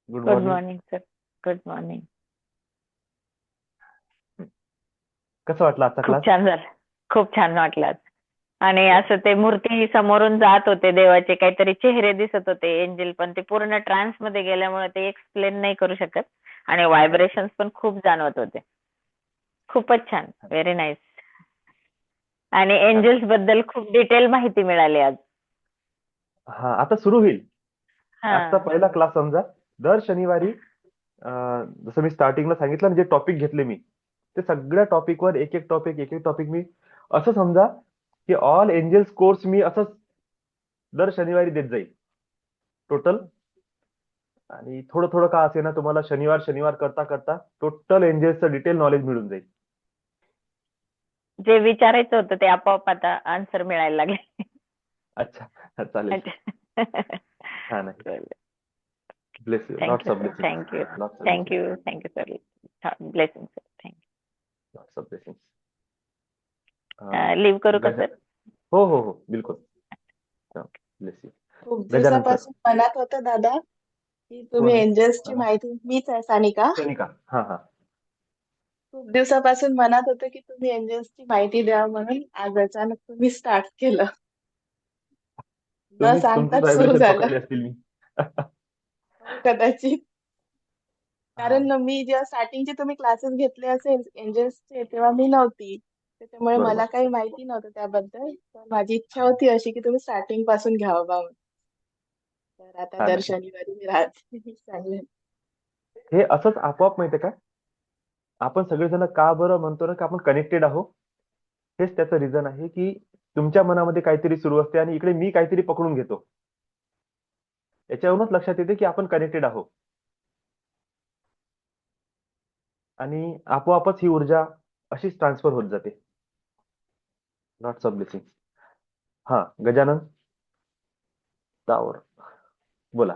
Good good morning. Morning sir. Good morning. कसं वाटलं आजचा खूप क्लास? छान झालं. खूप छान वाटलं आज. आणि असं ते मूर्ती समोरून जात होते, देवाचे काहीतरी चेहरे दिसत होते, एंजल, पण ते पूर्ण ट्रान्स मध्ये गेल्यामुळे ते एक्सप्लेन नाही करू शकत. आणि व्हायब्रेशन्स पण खूप जाणवत होते. खूपच छान. Very nice. आणि एंजल्स बद्दल खूप डिटेल माहिती मिळाली आज. हा, आता सुरू होईल. आजचा हा. पहिला क्लास समजा दर शनिवारी, जसं मी स्टार्टिंगला सांगितलं ना, जे टॉपिक घेतले मी, ते सगळ्या टॉपिकवर एक एक टॉपिक मी असं समजा की ऑल एंजल्स कोर्स मी असंच दर शनिवारी देत जाईल टोटल. आणि थोडं थोडं का असे ना, तुम्हाला शनिवार शनिवार करता करता टोटल एंजल्सचं डिटेल नॉलेज मिळून जाईल. जे विचारायचं होतं ते आपोआप आता आन्सर मिळायला लागले. अच्छा, हा, चालेल. छान आहे. Bless you. Lots thank you of sir. Blessing. Thank you. Lots of blessing. Thank you. Thank you sir. Blessing sir. Thank you. Lots of blessing. Leave करू का गजा सर? हो हो हो, बिलकुल. Bless you. खूप गजानन सर. दिवसापासून मनात होतं दादा की तुम्ही कोण आहे? एंजल्सची हा, माहिती, मीच आहे सानिका. सनिका. हा हा. खूप दिवसापासून मनात होतं की तुम्ही एंजल्सची माहिती द्या, म्हणून आज अचानक तुम्ही स्टार्ट केलं. न तुमचीच सांगताच सुरू व्हायब्रेशन झालं. पकडली असतील मी. हो, कदाचित. हा, कारण मी जेव्हा स्टार्टिंगचे तुम्ही क्लासेस घेतले असेल एंजल्सचे, तेव्हा मी नव्हती. त्याच्यामुळे बरोबर. मला काही माहिती नव्हतं त्याबद्दल. तर माझी इच्छा होती अशी की तुम्ही स्टार्टिंग पासून घ्यावं बा. तर आता छान दर आहे. शनिवारी मी राहते. चांगलं. हे असंच आपोआप माहितीये का, आपण सगळेजण का बरं म्हणतो ना की आपण कनेक्टेड आहोत, हेच त्याचं रिझन आहे की तुमच्या मनामध्ये काहीतरी सुरू असते आणि इकडे मी काहीतरी पकडून घेतो. याच्यावरूनच लक्षात येते की आपण कनेक्टेड आहोत. आणि आपोआपच ही ऊर्जा अशीच ट्रान्सफर होत जाते. Lots of blessing. हा, गजानन तावर, बोला.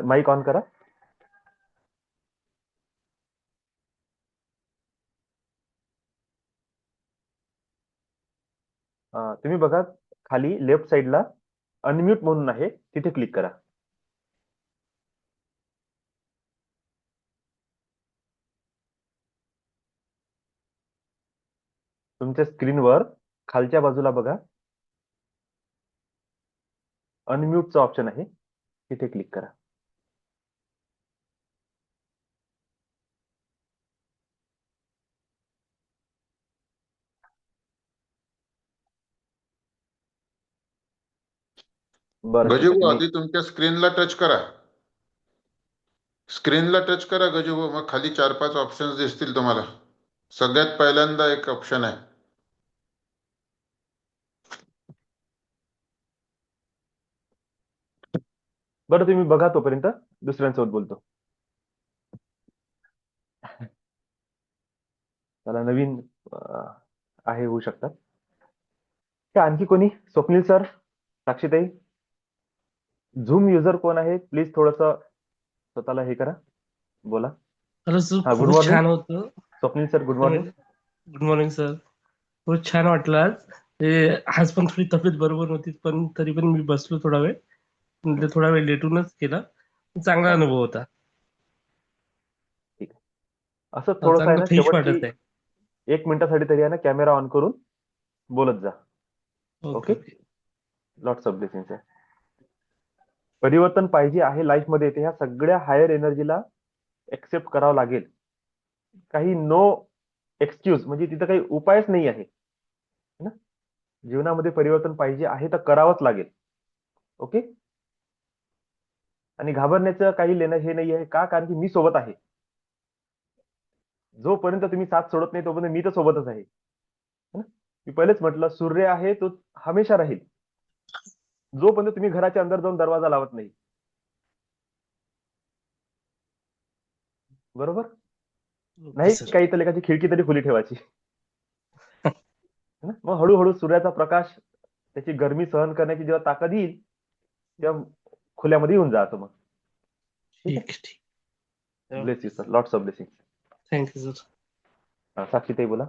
माईक ऑन करा. तुम्ही बघा, खाली लेफ्ट साईडला अनम्यूट म्हणून आहे, तिथे क्लिक करा. तुमच्या स्क्रीनवर खालच्या बाजूला बघा, अनम्यूटचा ऑप्शन आहे, तिथे क्लिक करा. बरं, ठीक आहे. गजूभाऊ, तुम्ही आधी तुमच्या स्क्रीनला टच करा. स्क्रीनला टच करा गजूभाऊ, मग खाली 4-5 ऑप्शन्स दिसतील तुम्हाला. सगळ्यात पहिल्यांदा एक ऑप्शन आहे. बरं, तुम्ही बघा, तोपर्यंत दुसऱ्यांसोबत बोलतो. त्याला नवीन आहे, होऊ शकतात. का आणखी कोणी? स्वप्नील सर, साक्षीताई, झूम युजर कोण आहे? प्लीज थोडस स्वतःला हे करा, बोला. खरंच सर हा, गुड खूपच मॉर्निंग छान होतं. Swapnil sir. Good morning. Good morning sir. खूप छान वाटलं आज. ते आज पण थोडी तब्येत बरोबर नव्हती, पण तरी पण मी बसलो थोडा वेळ. म्हणजे थोडा वेळ लेटूनच केला. चांगला चालेल, अनुभव होता. ठीक आहे. असं थोडंसं आहे चांगलं ना, फ्रेश शेवटची वाटत आहे. 1 मिनिटासाठी तरी आहे ना, कॅमेरा ऑन करून बोलत जा. Okay okay. Okay. Lots of blessings आहे. परिवर्तन पाहिजे आहे लाईफ मध्ये, ते ह्या सगळ्या हायर एनर्जीला एक्सेप्ट करावं लागेल. काही नो एक्सक्यूज, म्हणजे तिथं काही उपायच नाही आहे ना. जीवनामध्ये परिवर्तन पाहिजे आहे तर करावंच लागेल. ओके. आणि घाबरण्याचं काही लेणं हे नाही आहे का, कारण की मी सोबत आहे. जोपर्यंत तुम्ही साथ सोडत नाही तोपर्यंत मी तर सोबतच आहे है ना? मी पहिलेच म्हटलं, सूर्य आहे तो हमेशा राहील, जोपर्यंत तुम्ही घराच्या अंदर जाऊन दरवाजा लावत नाही. बरोबर? ओके नाही सर. काही तर एखादी खिडकी तरी खुली ठेवायची है ना? मग हळूहळू सूर्याचा प्रकाश, त्याची गरमी सहन करण्याची जेव्हा ताकद येईल, तेव्हा खुल्यामध्ये येऊन जातो. मग ठीक ठीक आहे. ठीक. Bless you sir. Lots of blessing. Thank you sir. साक्षीताई, बोला.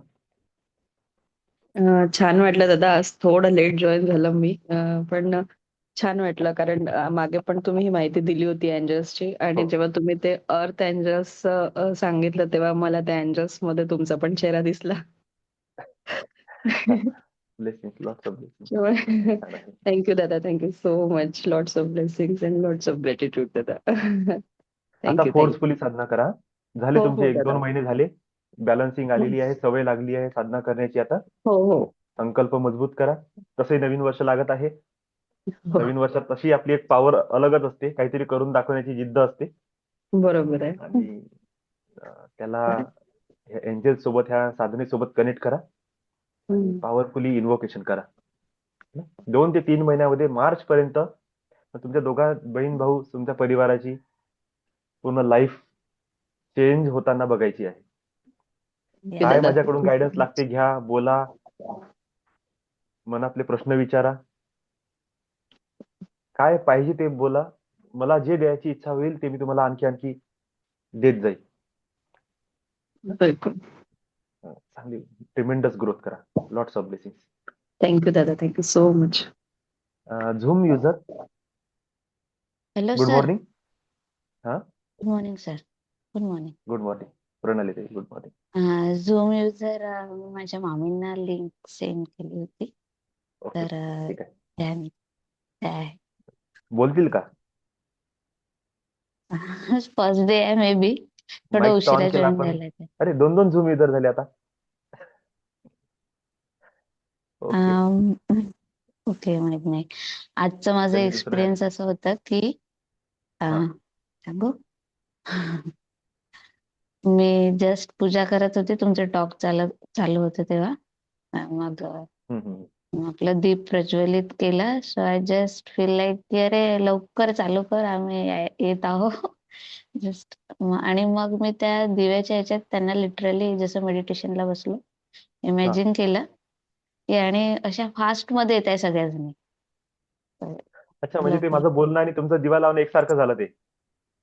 छान वाटलं दादा. आज थोडं लेट जॉईन झालं मी. पण छान वाटलं कारण मागे पण तुम्ही ही माहिती दिली होती एंजल्सची हो. आणि जेव्हा तुम्ही ते अर्थ एंजल्स सांगितलं तेव्हा मला त्या एंजल्स मध्ये तुमचा पण चेहरा दिसला. Blessing, lots of blessing. छान आहे. थँक यू दादा. Thank you so much. Lots of blessings and lots of gratitude दादा. आता थँक यू. थँक फोर्सफुली साधना करा. झाले हो, तुमचे हो एक दोन दादा. महिने झाले. बॅलन्सिंग आलेली आहे, सवय लागली आहे साधना करण्याची. आता हो, हो. संकल्प मजबूत करा. तसंही नवीन वर्ष लागत आहे. हो. नवीन वर्षात तशी आपली एक पॉवर अलगच असते, काहीतरी करून दाखवण्याची जिद्द असते. बरोबर आहे. आणि त्याला एंजल सोबत, ह्या साधनेसोबत कनेक्ट करा आणि हम्म. पॉवरफुली इन्व्होकेशन करा. 2 ते 3 महिन्यामध्ये मार्च पर्यंत तुमच्या दोघा बहीण भाऊ, तुमच्या परिवाराची पूर्ण लाईफ चेंज होताना बघायची आहे. Thank you, काय दादा. माझ्याकडून गायडन्स लागते घ्या, बोला, मनातले प्रश्न विचारा, काय पाहिजे ते बोला. मला जे द्यायची इच्छा होईल ते मी तुम्हाला आणखी आणखी देत जाईल. बिलकुल. चांगली ट्रिमेंडस ग्रोथ करा. Lots of blessings. Thank you दादा. Thank you so much. Zoom user, hello good sir. Morning. हा, good morning sir. Good morning. Good morning Pranali ताई. Good morning. झूम युजर माझ्या मामींना लिंक सेंड केली होती. ओके, तर ठीक आहे. त्या मी त्या आहे. बोलतील का? फर्स्ट डे आहे मे बी. थोडं माईक तर ऑन उशिरा केला जॉईन आपण. झालाय ते. अरे 2 झूम युजर झाले आता. ओके, ओके माहित नाही. आजचं माझं कधी दुसरं आहे. एक्सपिरियन्स असं होतं की हा, सांगू. मी जस्ट पूजा करत होते, तुमचं टॉक चालू होतं तेव्हा. मग हम्म, हम्म. आपलं दीप प्रज्वलित केला. So I just feel like की अरे लवकर चालू कर, आम्ही येत आहो. जस्ट आणि मग मी त्या दिव्याच्या ह्याच्यात त्यांना लिटरली जसं मेडिटेशनला बसलो, इमॅजिन केलं की आणि अशा फास्ट मध्ये येत आहे सगळ्याजणी. अच्छा, म्हणजे ते लवकर. माझं बोलणं आणि तुमचं दिवा लावणं एकसारखं झालं ते.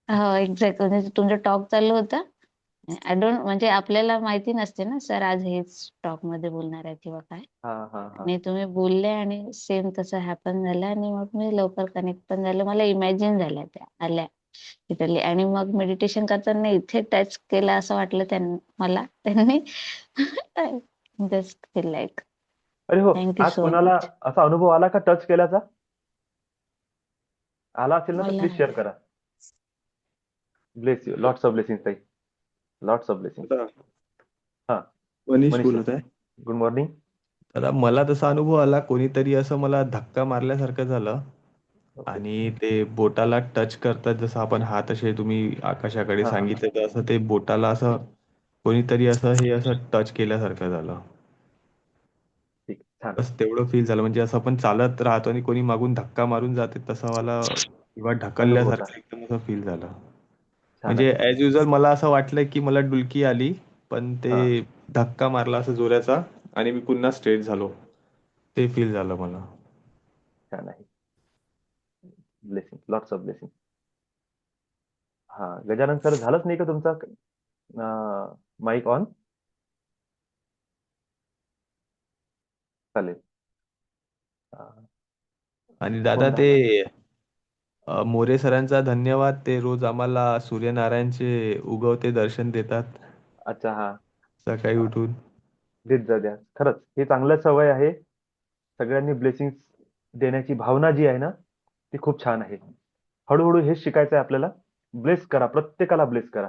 हो एक्झॅक्ट. म्हणजे तुमचं टॉक चालू होतं. आय डोंट म्हणजे आपल्याला माहिती नसते ना सर आज हेच टॉक मध्ये बोलणार आहे किंवा काय. हा, हा, हा. आणि तुम्ही बोलले आणि सेम तसं हॅपन झालं आणि मग मी लवकर कनेक्ट पण झालं. मला इमॅजिन झाल्या त्या आल्या तिथली आणि मग मेडिटेशन करताना इथे टच केलं असं वाटलं मला त्यांनी. Just feel like. अरे हो, थँक्यू आज सो कोणाला मच. असा अनुभव आला का टच केल्याचा? आला असेल ना तर मला प्लीज शेअर करा. Bless you. Lots of blessing ताई. Lots of blessing. दादा, हा, मनीष मनीष बोलत सर, आहे. Good morning. दादा, मला तसा अनुभव आला, कोणीतरी असं मला धक्का मारल्यासारखं झालं ओके. आणि ते बोटाला टच करतात, जसं आपण हात असे तुम्ही आकाशाकडे हा, हा, हा. सांगितलं तर असं ते बोटाला असं कोणीतरी असं टच केल्यासारखं झालं. ठीक, छान. बस तेवढं फील झालं. म्हणजे असं आपण चालत राहतो आणि कोणी मागून धक्का मारून जाते तसं मला किंवा अनुभव होता. ढकलल्यासारखं एकदम असं फील झालं. छान म्हणजे आहे. ऍज युजल मला असं वाटलं की मला डुलकी आली, पण हा, ते धक्का मारला असं जोराचा आणि मी पुन्हा स्ट्रेट झालो. ते फील झालं मला. छान आहे. Blessing, lots of blessing. हा, गजानन सर, झालंच नाही का तुमचा माईक ऑन? चालेल. हा, आणि दादा कोण ते राहिला? मोरे सरांचा धन्यवाद. ते रोज आम्हाला सूर्यनारायणचे उगवते दर्शन देतात अच्छा, हा. सकाळी उठून. देत जा, द्या. खरंच ही चांगलं सवय आहे. सगळ्यांनी ब्लेसिंग्स देण्याची भावना जी आहे ना, ती खूप छान आहे. हळूहळू हेच शिकायचं आहे आपल्याला. ब्लेस करा, प्रत्येकाला ब्लेस करा.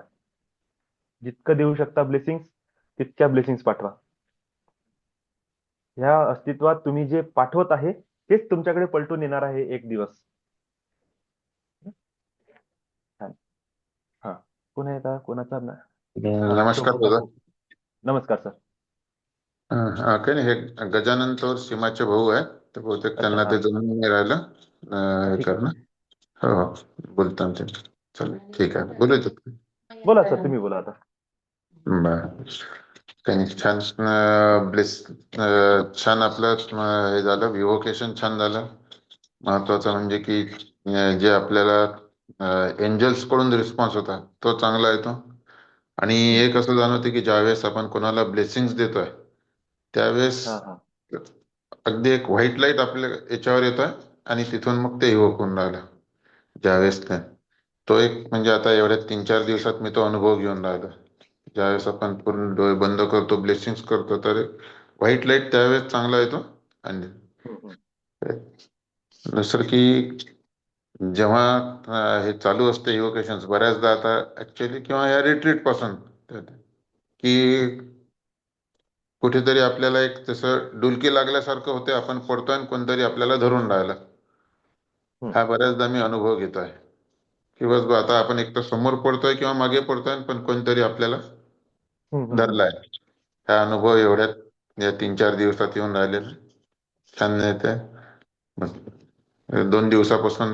जितकं देऊ शकता ब्लेसिंग्स, तितक्या ब्लेसिंग्स पाठवा. ह्या अस्तित्वात तुम्ही जे पाठवत आहे तेच तुमच्याकडे पलटून येणार आहे एक दिवस. छान. हा, कोण आहे का? कोणाचा नमस्कार शोभा दादा. काकू. नमस्कार सर. काही नाही, हे गजानन तर सीमाचे भाऊ आहे, तर बहुतेक अच्छा, त्यांना हा. ते जमून नाही राहिलं हे ठीक आहे. करणं. हो हो, बोलता ते. चालेल, ठीक आहे, बोलू. बोला सर, तुम्ही बोला आता. बरं. काही नाही, छान. छान आपलं हे झालं, विव्होकेशन छान झालं. महत्वाचं म्हणजे की जे आपल्याला एंजल्स कडून रिस्पॉन्स होता तो चांगला येतो. आणि एक असं जाणवतं की ज्यावेळेस आपण कोणाला ब्लेसिंग्स देतोय त्यावेळेस हा, हा. अगदी एक व्हाईट लाईट आपल्या याच्यावर येत आहे आणि तिथून मग ते इव्होक होऊन राहिलं ज्यावेळेस ते तो एक म्हणजे आता एवढ्या 3-4 दिवसात मी तो अनुभव घेऊन राहिलो. ज्यावेळेस आपण पूर्ण डोळे बंद करतो, ब्लेसिंग्स करतो, तर व्हाईट लाईट त्यावेळेस चांगला येतो. आणि दुसरं की जेव्हा हे चालू असते इव्होकेशन बऱ्याचदा आता ऍक्च्युअली किंवा या रिट्रीट पासून की कुठेतरी आपल्याला एक तसं डुलकी लागल्यासारखं होते, आपण पडतोय आणि कोणतरी आपल्याला धरून राहिलं. हा बऱ्याचदा मी अनुभव घेतो आहे की बस बा, आता आपण एक तर समोर पडतोय किंवा मागे पडतोय पण कोणतरी आपल्याला धरलाय. हा अनुभव एवढ्यात या 3-4 दिवसात येऊन राहिलेला छान येते. 2 दिवसापासून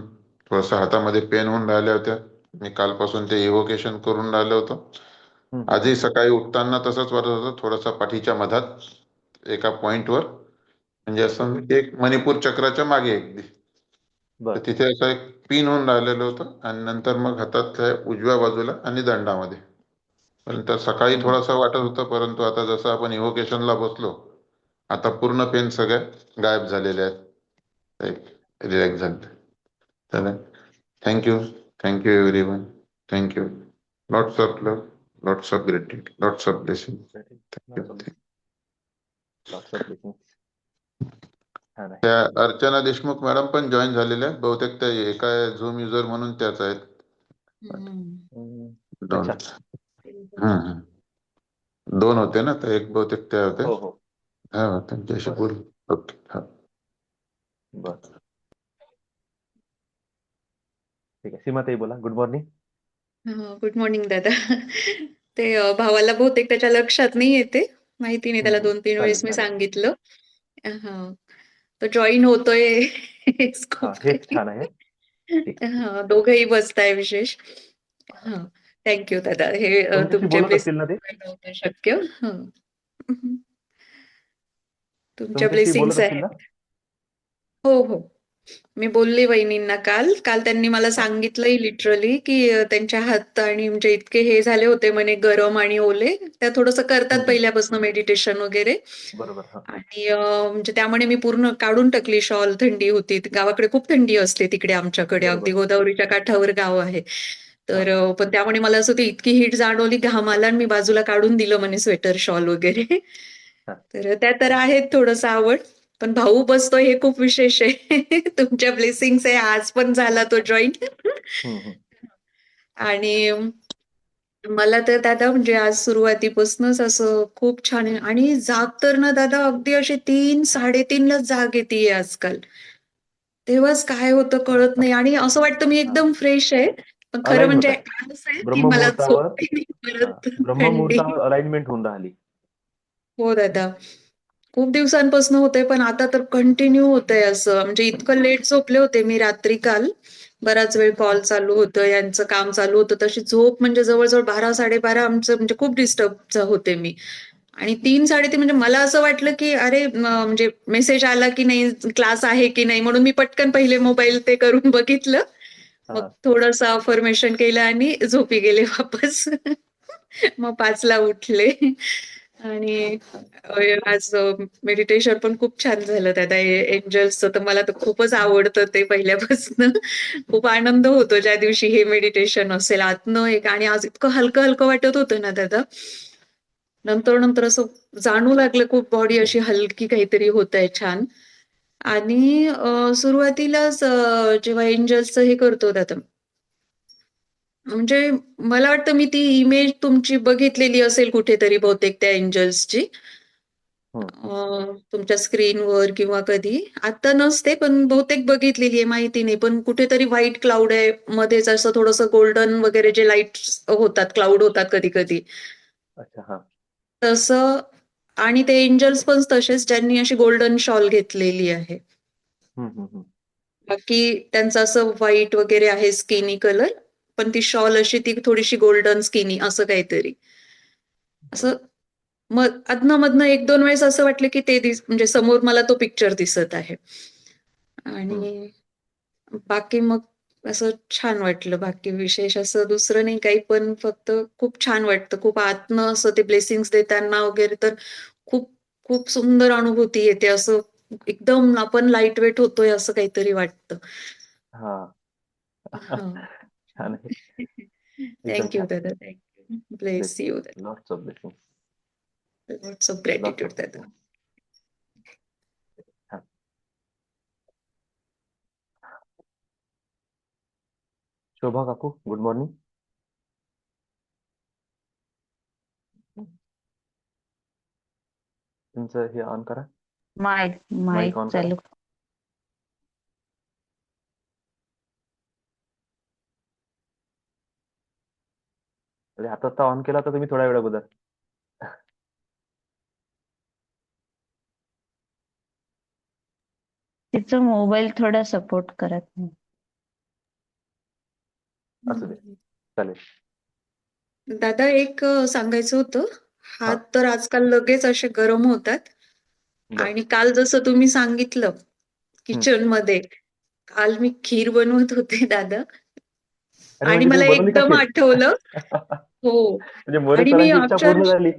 थोडस हातामध्ये पेन होऊन राहिल्या होत्या. मी कालपासून ते इव्होकेशन करून राहिलो होतो. आजही सकाळी उठताना तसंच वाटत होतं, थोडासा पाठीच्या मधात एका पॉइंटवर, म्हणजे असं एक मणिपूर चक्राच्या मागे अगदी तर तिथे असं एक पिन होऊन राहिलेलं होतं आणि नंतर मग हातात उजव्या बाजूला आणि दंडामध्ये. नंतर सकाळी थोडासा वाटत होतं, परंतु आता जसं आपण इव्होकेशनला बसलो आता पूर्ण पेन सगळ्या गायब झालेल्या आहेत, रिलॅक्स झाले. चला, thank you everyone. Thank you. Lots of love, lots of gratitude, lots of blessing. त्या अर्चना देशमुख मॅडम पण जॉईन झालेल्या आहेत बहुतेक. त्या एका झूम युजर म्हणून त्याच आहेत. दोन दोन होते ना, तर एक बहुतेक त्या होत्या. हा, त्यांच्याशी बोल. ओके. हा, बर, ठीक आहे. सीमाताई बोला. Good morning. गुड मॉर्निंग दादा. ते भावाला बहुतेक त्याच्या लक्षात नाही येते, माहिती नाही, त्याला 2-3 वेळेस मी सांगितलं. हा, तो जॉईन होतोय हेच खूप हेच काही. छान आहे. हा, दोघंही बसताय विशेष. हा, थँक्यू दादा. हे तुमच्याशी तुमच्या बोलत असतील ना ते? ब्लेसिंग नव्हतं शक्य. तुमच्या तुमच्याशी ब्लेसिंग्स बोलत असतील आहेत. ना? हो हो, मी बोलली वहिनींना काल त्यांनी मला सांगितलंय लिटरली की त्यांच्या हात आणि म्हणजे इतके हे झाले होते म्हणे, गरम आणि ओले. त्या थोडंसं करतात पहिल्यापासून मेडिटेशन वगैरे. बरोबर. आणि म्हणजे त्यामुळे मी पूर्ण काढून टाकली शॉल. थंडी होती गावाकडे, खूप थंडी असते तिकडे आमच्याकडे, अगदी गोदावरीच्या काठावर गाव आहे. तर पण त्यामुळे मला असं ते इतकी हीट जाणवली, घाम आला आणि मी बाजूला काढून दिलं म्हणे स्वेटर शॉल वगैरे. तर त्या तर आहेत थोडंसं आवड. पण भाऊ बसतोय हे खूप विशेष आहे. तुमच्या ब्लेसिंग्स आहे, आज पण झाला तो जॉईन. आणि मला तर दादा म्हणजे आज सुरुवातीपासूनच असं खूप छान आहे. आणि जाग तर ना दादा अगदी अशी 3-3:30 जाग येते आजकाल. तेव्हाच काय होतं कळत नाही आणि असं वाटतं मी एकदम फ्रेश आहे. पण खरं अलाईन होत म्हणजे आहे. असं आहे की मला ब्रह्ममुहूर्तावर झोप नाही परत, थंडी. ब्रह्ममुहूर्तावर अलाइनमेंट होऊन राहिली. हो दादा, खूप दिवसांपासून होतंय, पण आता तर कंटिन्यू होतंय असं. म्हणजे इतकं लेट झोपले होते मी रात्री काल. बराच वेळ कॉल चालू होतं, यांचं काम चालू होतं. तशी झोप म्हणजे जवळजवळ 12-12:30 आमचं म्हणजे खूप डिस्टर्ब होते मी. आणि 3-3:30 म्हणजे मला असं वाटलं की अरे म्हणजे मेसेज आला की नाही, क्लास आहे की नाही, म्हणून मी पटकन पहिले मोबाईल ते करून बघितलं. मग थोडंसं अफर्मेशन केलं आणि झोपी गेले वापस. मग 5ला उठले. आणि आज मेडिटेशन पण खूप छान झालं दादा. एंजल्सचं तर मला तर खूपच आवडतं ते पहिल्यापासून. खूप आनंद होतो ज्या दिवशी हे मेडिटेशन असेल आतनं एक. आणि आज इतकं हलकं हलकं वाटत होतं ना दादा. नंतर असं जाणू लागलं खूप बॉडी अशी हलकी काहीतरी होत आहे छान. आणि सुरुवातीलाच जेव्हा एंजल्सचं हे करतो दादा, म्हणजे मला वाटतं मी ती इमेज तुमची बघितलेली असेल कुठेतरी बहुतेक त्या एंजल्सची, तुमच्या स्क्रीनवर किंवा कधी. आता नसते पण बहुतेक बघितलेली आहे, माहिती नाही. पण कुठेतरी व्हाईट क्लाउड आहे मध्येच, असं थोडंसं गोल्डन वगैरे जे लाईट होतात, क्लाउड होतात कधी कधी, तसं. आणि ते एंजल्स पण तसेच, ज्यांनी अशी गोल्डन शॉल घेतलेली आहे. बाकी त्यांचं असं व्हाईट वगैरे आहे स्किनी कलर, पण ती शॉल अशी ती थोडीशी गोल्डन स्किनी असं काहीतरी. असं मग अधनं-मधनं 1-2 वेळेस असं वाटलं की ते म्हणजे समोर मला तो पिक्चर दिसत आहे. आणि बाकी मग असं छान वाटलं. बाकी विशेष असं दुसरं नाही काही, पण फक्त खूप छान वाटतं. खूप आतनं असं ते ब्लेसिंग्स देताना वगैरे तर खूप खूप सुंदर अनुभूती येते. असं एकदम आपण लाईट वेट होतोय असं काहीतरी वाटतं. हा. हां. छान आहे. एकदम थँक यू छान. दादा. Thank you. ब्लेस यू दादा. Lots of blessing. Lots of lots gratitude of दादा. ब्लेसिंग. छान. शोभा काकू, गुड मॉर्निंग. तुमचं हे ऑन करा, माईक माईक माईक ऑन करा. चालू. अरे आता ऑन केला तर तुम्ही थोड्या वेळ अगोदर. तिचं मोबाईल थोडा सपोर्ट करत नाही. असू दे, चालेल. दादा एक सांगायचं होतं. हा. हात तर आजकाल लगेच असे गरम होतात. बर. आणि काल जसं तुम्ही सांगितलं किचन मध्ये, काल मी खीर बनवत होते दादा. अरे आणि म्हणजे मला तुम्ही बनवली का एकदम खीर? आठवलं. हो. म्हणजे मोरे आणि मी सरांची इच्छा पूर्ण अक्षरशः झाली.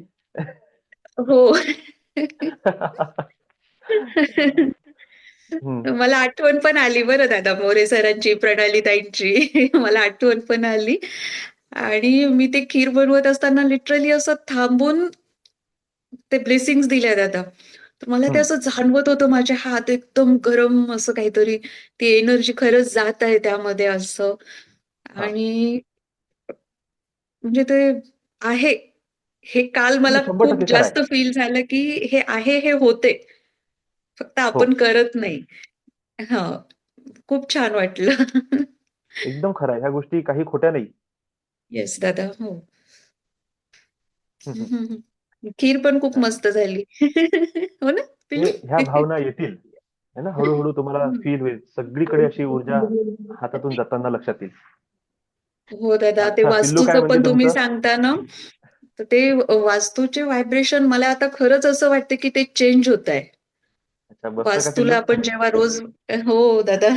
हो. हम्म. मला आठवण पण आली बरं दादा, मोरे सरांची, प्रणाली ताईंची. मला आठवण पण आली. आणि मी ते खीर बनवत असताना लिटरली असं थांबून ते ब्लेसिंग्स दिल्या दादा. तर मला ते असं जाणवत होतं, माझे हात एकदम गरम, असं काहीतरी ती एनर्जी खरंच जात आहे त्यामध्ये असं. हा. आणि म्हणजे ते आहे. हे काल मला नाही, 100% खूप खरं आहे. जास्त फील झालं, की हे आहे, हे होते. फक्त हो, आपण करत नाही. हां. खूप छान वाटलं. एकदम खरं आहे. ह्या गोष्टी काही खोट्या नाही. येस दादा. हो. हम्म. खीर पण खूप छान. मस्त झाली. हो ना हे पिल्लू? ह्या भावना येतील है ना, हळूहळू तुम्हाला फील होईल. सगळीकडे अशी ऊर्जा हातातून जाताना लक्षात येईल. हो दादा. ते पिल्लू काय वास्तूचं म्हणते पण तुम्ही तुमचं? सांगता ना, तर ते वास्तूचे व्हायब्रेशन मला आता खरंच असं वाटतं, की ते चेंज होत आहे. अच्छा, बसलं का वास्तूला पिल्लू? आपण जेव्हा रोज, हो दादा.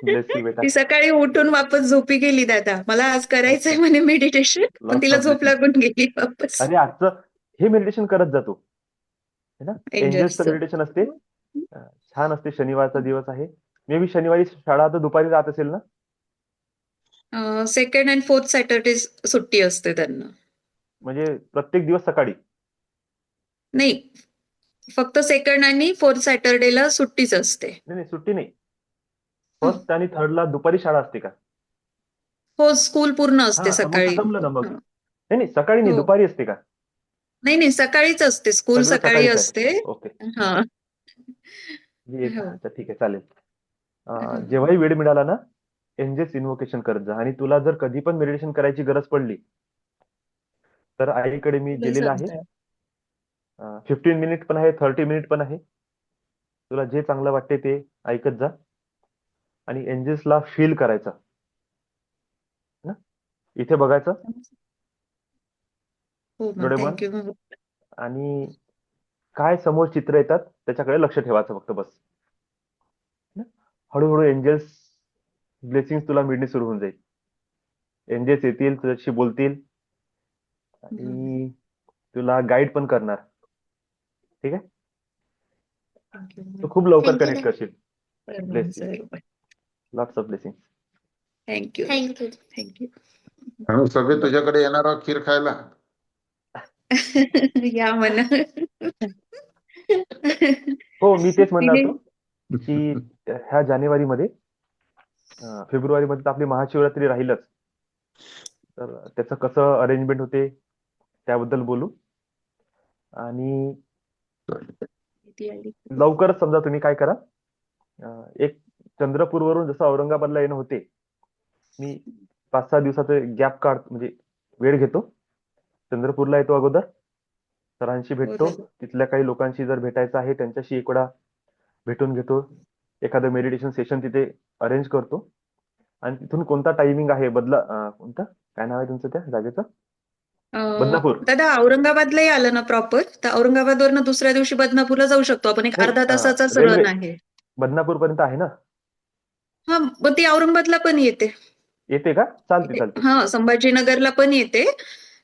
ब्लेसिंग बेटा. ती सकाळी उठून वापस झोपी गेली दादा. मला आज करायचंय अच्छा, म्हणे मेडिटेशन, पण लॉट्स तिला ऑफ झोप ब्लेसिंग. लागून गेली वापस. अरे आजचं हे मेडिटेशन करत जातो है ना. एंजल्सचं एंजल्सचं. मेडिटेशन असते. छान असते. शनिवारचा दिवस आहे. मे बी शनिवारी शाळा तर दुपारी राहत असेल ना. सेकंड अँड फोर्थ सॅटर्डे सुट्टी असते त्यांना. म्हणजे प्रत्येक दिवस सकाळी. नाही, फक्त सेकंड आणि फोर्थ सॅटर्डेला सुट्टीच असते. नाही नाही, सुट्टी नाही. हं. फर्स्ट आणि थर्डला दुपारी शाळा असते का? हो, स्कूल पूर्ण हा, असते मग तर सकाळी. जमलं ना मग. हं. नाही नाही, सकाळी नाही, हो. दुपारी असते का? नाही, नाही, सकाळीच असते. स्कूल सगळं सकाळी सकाळीच आहे. असते. ओके. हां. हो. अच्छा, ठीक आहे, चालेल. हं. जेव्हाही वेळ मिळाला ना, एंजेल्स इन्व्होकेशन करत जा. आणि तुला जर कधी पण मेडिटेशन करायची गरज पडली तर आईकडे मी मुलं दिलेलं आहे. सांगतात. 15 मिनिट पण आहे, 30 मिनिट पण आहे. तुला जे चांगलं वाटते ते ऐकत जा आणि एंजेल्सला फील करायचं ना. इथे बघायचं, हो मॅम, डोळे बंद, थँक यू. आणि काय समोर चित्र येतात त्याच्याकडे लक्ष ठेवायचं फक्त, बस ना. हळूहळू एंजेल्स ब्लेसिंग तुला मिळणे सुरू होऊन जाईल. एंजेल्स येतील, तुझ्याशी बोलतील आणि तुला गाईड पण करणार. ठीक आहे, थँक यू. तू खूप लवकर थँक्यू कनेक्ट करशील. Bless you. Sir. Lots of blessing. Thank you. Thank you. Thank you. आम्ही सगळे तुझ्याकडे येणार आहोत खीर खायला. या म्हणा. हो, मी तेच म्हणणार तिने होतो की ह्या जानेवारीमध्ये, फेब्रुवारीमध्ये तर आपली महाशिवरात्री राहीलच. तर त्याचं कसं अरेंजमेंट होते त्याबद्दल बोलू. आणि ती आली. लवकरच समजा तुम्ही काय करा, एक चंद्रपूरवरून जसं औरंगाबादला येणं होते, मी 5-6 दिवसाचं गॅप म्हणजे वेळ घेतो. चंद्रपूरला येतो अगोदर, सरांशी हो भेटतो. दादा. तिथल्या काही लोकांशी जर भेटायचं आहे त्यांच्याशी एक वेळा भेटून घेतो. एखादं मेडिटेशन सेशन तिथे अरेंज करतो. आणि तिथून कोणता टायमिंग आहे कोणता, काय नाव आहे तुमचं त्या जागेचं? बदनापूर. दादा औरंगाबादलाही आलं ना प्रॉपर, तर औरंगाबादवरनं दुसऱ्या दिवशी बदनापूरला जाऊ शकतो आपण. एक नाही, अर्धा तासाचाच रेल्वे रन आहे. बदनापूर पर्यंत आहे ना. हा, मग ती औरंगाबादला पण येते. येते का? चालते चालते. हा, संभाजीनगरला पण येते.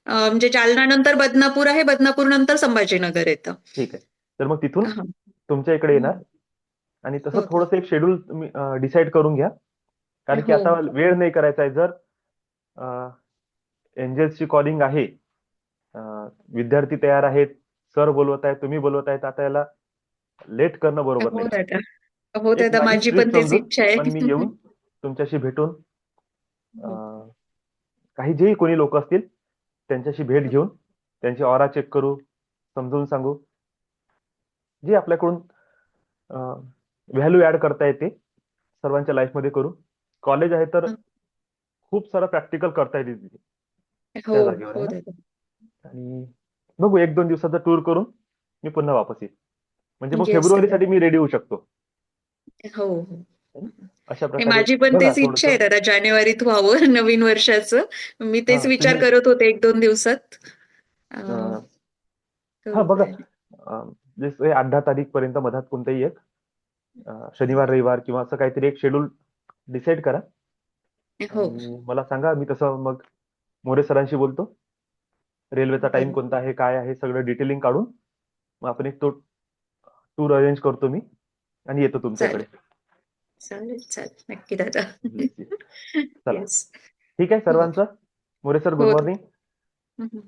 म्हणजे जालना नंतर बदनापूर आहे, बदनापूर नंतर संभाजीनगर येतं. ठीक आहे. तर मग तिथून हा. तुमच्या इकडे येणार आणि तसं हो थोडंसं एक शेड्यूल तुम्ही डिसाईड करून घ्या. कारण की हो आता वेळ नाही करायचा आहे. जर एंजल्सची कॉलिंग आहे, विद्यार्थी तयार आहेत, सर बोलवत आहेत, तुम्ही बोलवत आहेत, आता याला लेट करणं बरोबर हो नाही. दादा, हो एक दादा, माझी माझी ट्रीप पण तीच समजून इच्छा पण मी येऊन आहे. तुमच्याशी भेटून काही जेही कोणी लोक असतील त्यांच्याशी भेट घेऊन त्यांची ऑरा चेक करू, समजून सांगू, जे आपल्याकडून व्हॅल्यू ऍड करता येते सर्वांच्या लाईफमध्ये करू. कॉलेज आहे तर खूप सारं प्रॅक्टिकल करता येते तिथे हो त्या जागेवर आहे हो ना. दादा. आणि बघू 1-2 दिवसाचा टूर करून मी पुन्हा वापस येईल. म्हणजे मग येस दादा. फेब्रुवारीसाठी मी रेडी होऊ शकतो. हो हो. अशा नाही, प्रकारे माझी पण बघा तीच इच्छा आहे थोडंसं. दादा, जानेवारीत व्हावं नवीन वर्षाचं. मी तेच हा विचार तुम्ही करत होते 1-2 दिवसात. अं, हा करू बघा, काय. जसं 8-10 तारीख पर्यंत मधात कोणताही एक शनिवार रविवार किंवा असं काहीतरी एक शेड्यूल डिसाईड करा हो आणि मला सांगा. मी तसं मग मोरे सरांशी बोलतो. रेल्वेचा टाइम बरं, कोणता आहे, काय आहे, सगळं डिटेलिंग काढून मग आपण एक तो टूर अरेंज करतो मी आणि येतो तुमच्याकडे. चालेल चालेल चालेल, नक्की दादा. Yes, yes. चला, येस. ठीक आहे हो सर्वांचं. मोरे सर, गुड हो मॉर्निंग. हम्म.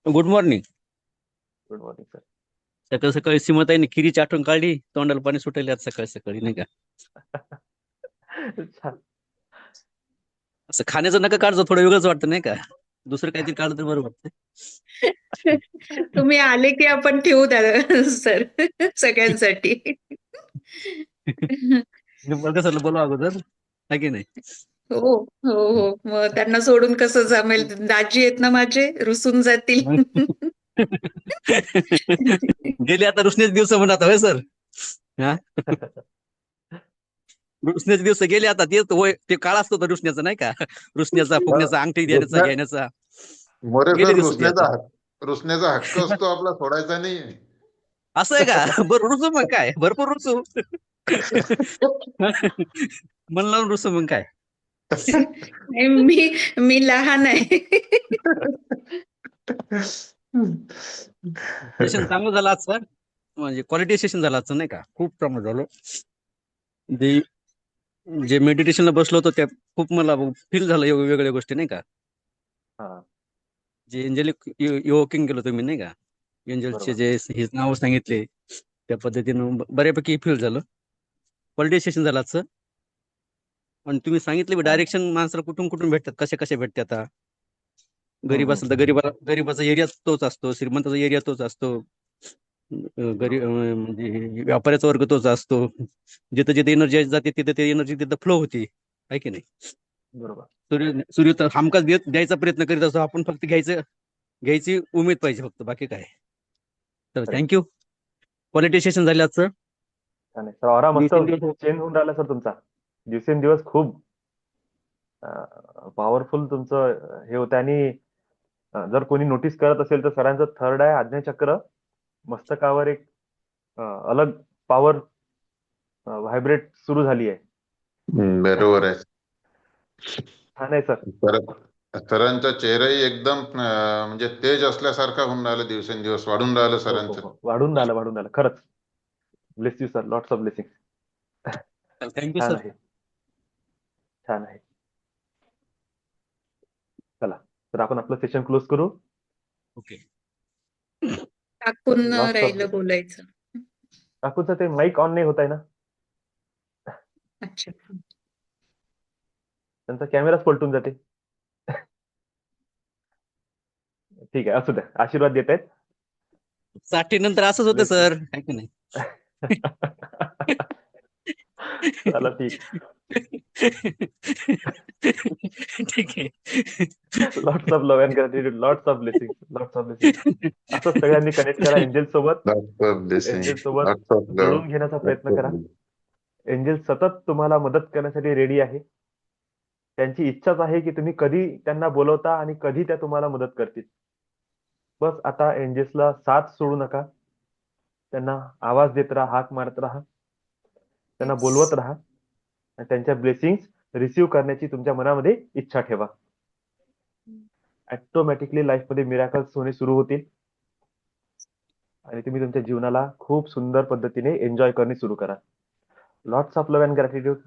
Good morning. Good morning sir. सकाळी सकाळी सीमाताईने खिरीची आठवण काढली, तोंडाला पाणी सुटायला आज सकाळी सकाळी, नाही का? छान. असं खाण्याचं नका काढतो, थोडं वेगळंच वाटतं, नाही का? दुसरं काहीतरी काढलं तर बरं वाटतं. तुम्ही आले की आपण ठेवू दादा सर सगळ्यांसाठी. मला कसं बोलवा अगोदर, आहे की नाही? हो हो हो, मग त्यांना सोडून कसं जमेल. दाजी आहेत ना माझे, रुसून जातील. गेले आता रुसण्याचे दिवस म्हणत होय सर. हा, रुसण्याचे दिवस गेले आता. ते काळ असतो तर रुसण्याचा, नाही का? रुसण्याचा, फुगण्याचा, अंगठी देण्याचा, रुसण्या घेण्याचा. मोरे गेले सर, दिवस ते आता. रुसण्याचा हक्क असतो आपला, सोडायचा नाही. असं आहे का? बरं, रुसू मग काय, भरपूर रुसू. मन लावून रुसू मग काय. नाही, मी लहान आहे. सेशन चांगलं झालं आज सर, म्हणजे क्वालिटी सेशन झालं आजचं, नाही का? खूप प्रमाण झालं. जे मेडिटेशनला बसलो होतो त्या खूप मला फील झालं वेगवेगळ्या गोष्टी, नाही का? हा, जे एंजलिक इवोकिंग केलं तुम्ही, नाही का? एंजलचे बरोबर. जे हे नाव सांगितले त्या पद्धतीनं बऱ्यापैकी फील झालं. क्वालिटी सेशन झालं आजचं. आणि तुम्ही सांगितले डायरेक्शन माणसाला कुठून कुठून भेटतात, कसे कसे भेटते. आता गरीब असेल तर गरीबाचा एरिया तोच असतो, श्रीमंताचा एरिया तोच असतो, गरीब म्हणजे व्यापाऱ्याचा वर्ग तोच असतो. जिथं जिथे एनर्जी जाते तिथे ते एनर्जी तिथं फ्लो होती, आहे की नाही? बरोबर. सूर्य तर हमखास द्यायचा प्रयत्न करीत असतो, आपण फक्त घ्यायची उमेद पाहिजे, फक्त बाकी काय. तर थँक्यू. क्वालिटी सेशन झाले आजचं. छान आहे सर. ऑरा मस्त दिवसेंदिवस चेंज होऊन राहिला सर तुमचा. दिवसेंदिवस खूप पॉवरफुल तुमचं हे होतं. आणि जर कोणी नोटीस करत असेल तर सरांचं थर्ड आहे आज्ञाचक्र, मस्तकावर एक अलग पॉवर व्हायब्रेट सुरू झाली आहे. बरोबर आहे. छान आहे सर. सरांचा चेहराही एकदम म्हणजे तेज असल्यासारखा होऊन राहिला, दिवसेंदिवस वाढून राहिलं हो, हो, सरांचं. हो. वाढून राहिलं खरंच. Bless you sir, lots of blessing. Thank you छान सर. आहे, छान आहे. चला तर आपण आपलं सेशन क्लोज करू. ओके. टाकून लॉट्स ऑफ राहिलं बोलायचं. काकूचं ते माईक ऑन नाही होत आहे ना, अच्छा. त्यांचा कॅमेराच पलटून जाते. ठीक आहे, असू द्या. आशीर्वाद देत आहेत. 60 नंतर असंच होतं सर, आहे की नाही? चला ठीक. ठीक आहे. Lots of love and gratitude, lots of blessing, lots of blessing. असं सगळ्यांनी कनेक्ट करा एंजल सोबत. एंजल सोबत जुळून घेण्याचा प्रयत्न करा. एंजल सतत तुम्हाला मदत करण्यासाठी रेडी आहे. त्यांची इच्छाच आहे की तुम्ही कधी त्यांना बोलवता आणि कधी त्या तुम्हाला मदत करतील. बस आता एंजल्सला साथ सोडू नका. त्यांना आवाज देत राहा, हाक मारत राहा, त्यांना बोलवत राहा. आणि त्यांच्या ब्लेसिंग्स रिसीव्ह करण्याची तुमच्या मनामध्ये इच्छा ठेवा. ऑटोमॅटिकली लाईफमध्ये मिराकल्स होणे सुरू होतील आणि तुम्ही तुमच्या जीवनाला खूप सुंदर पद्धतीने एन्जॉय करणे सुरू करा. Lots of love and gratitude.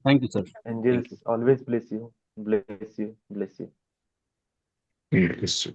Thank you sir. Angels always bless you, bless you, bless you. Yes.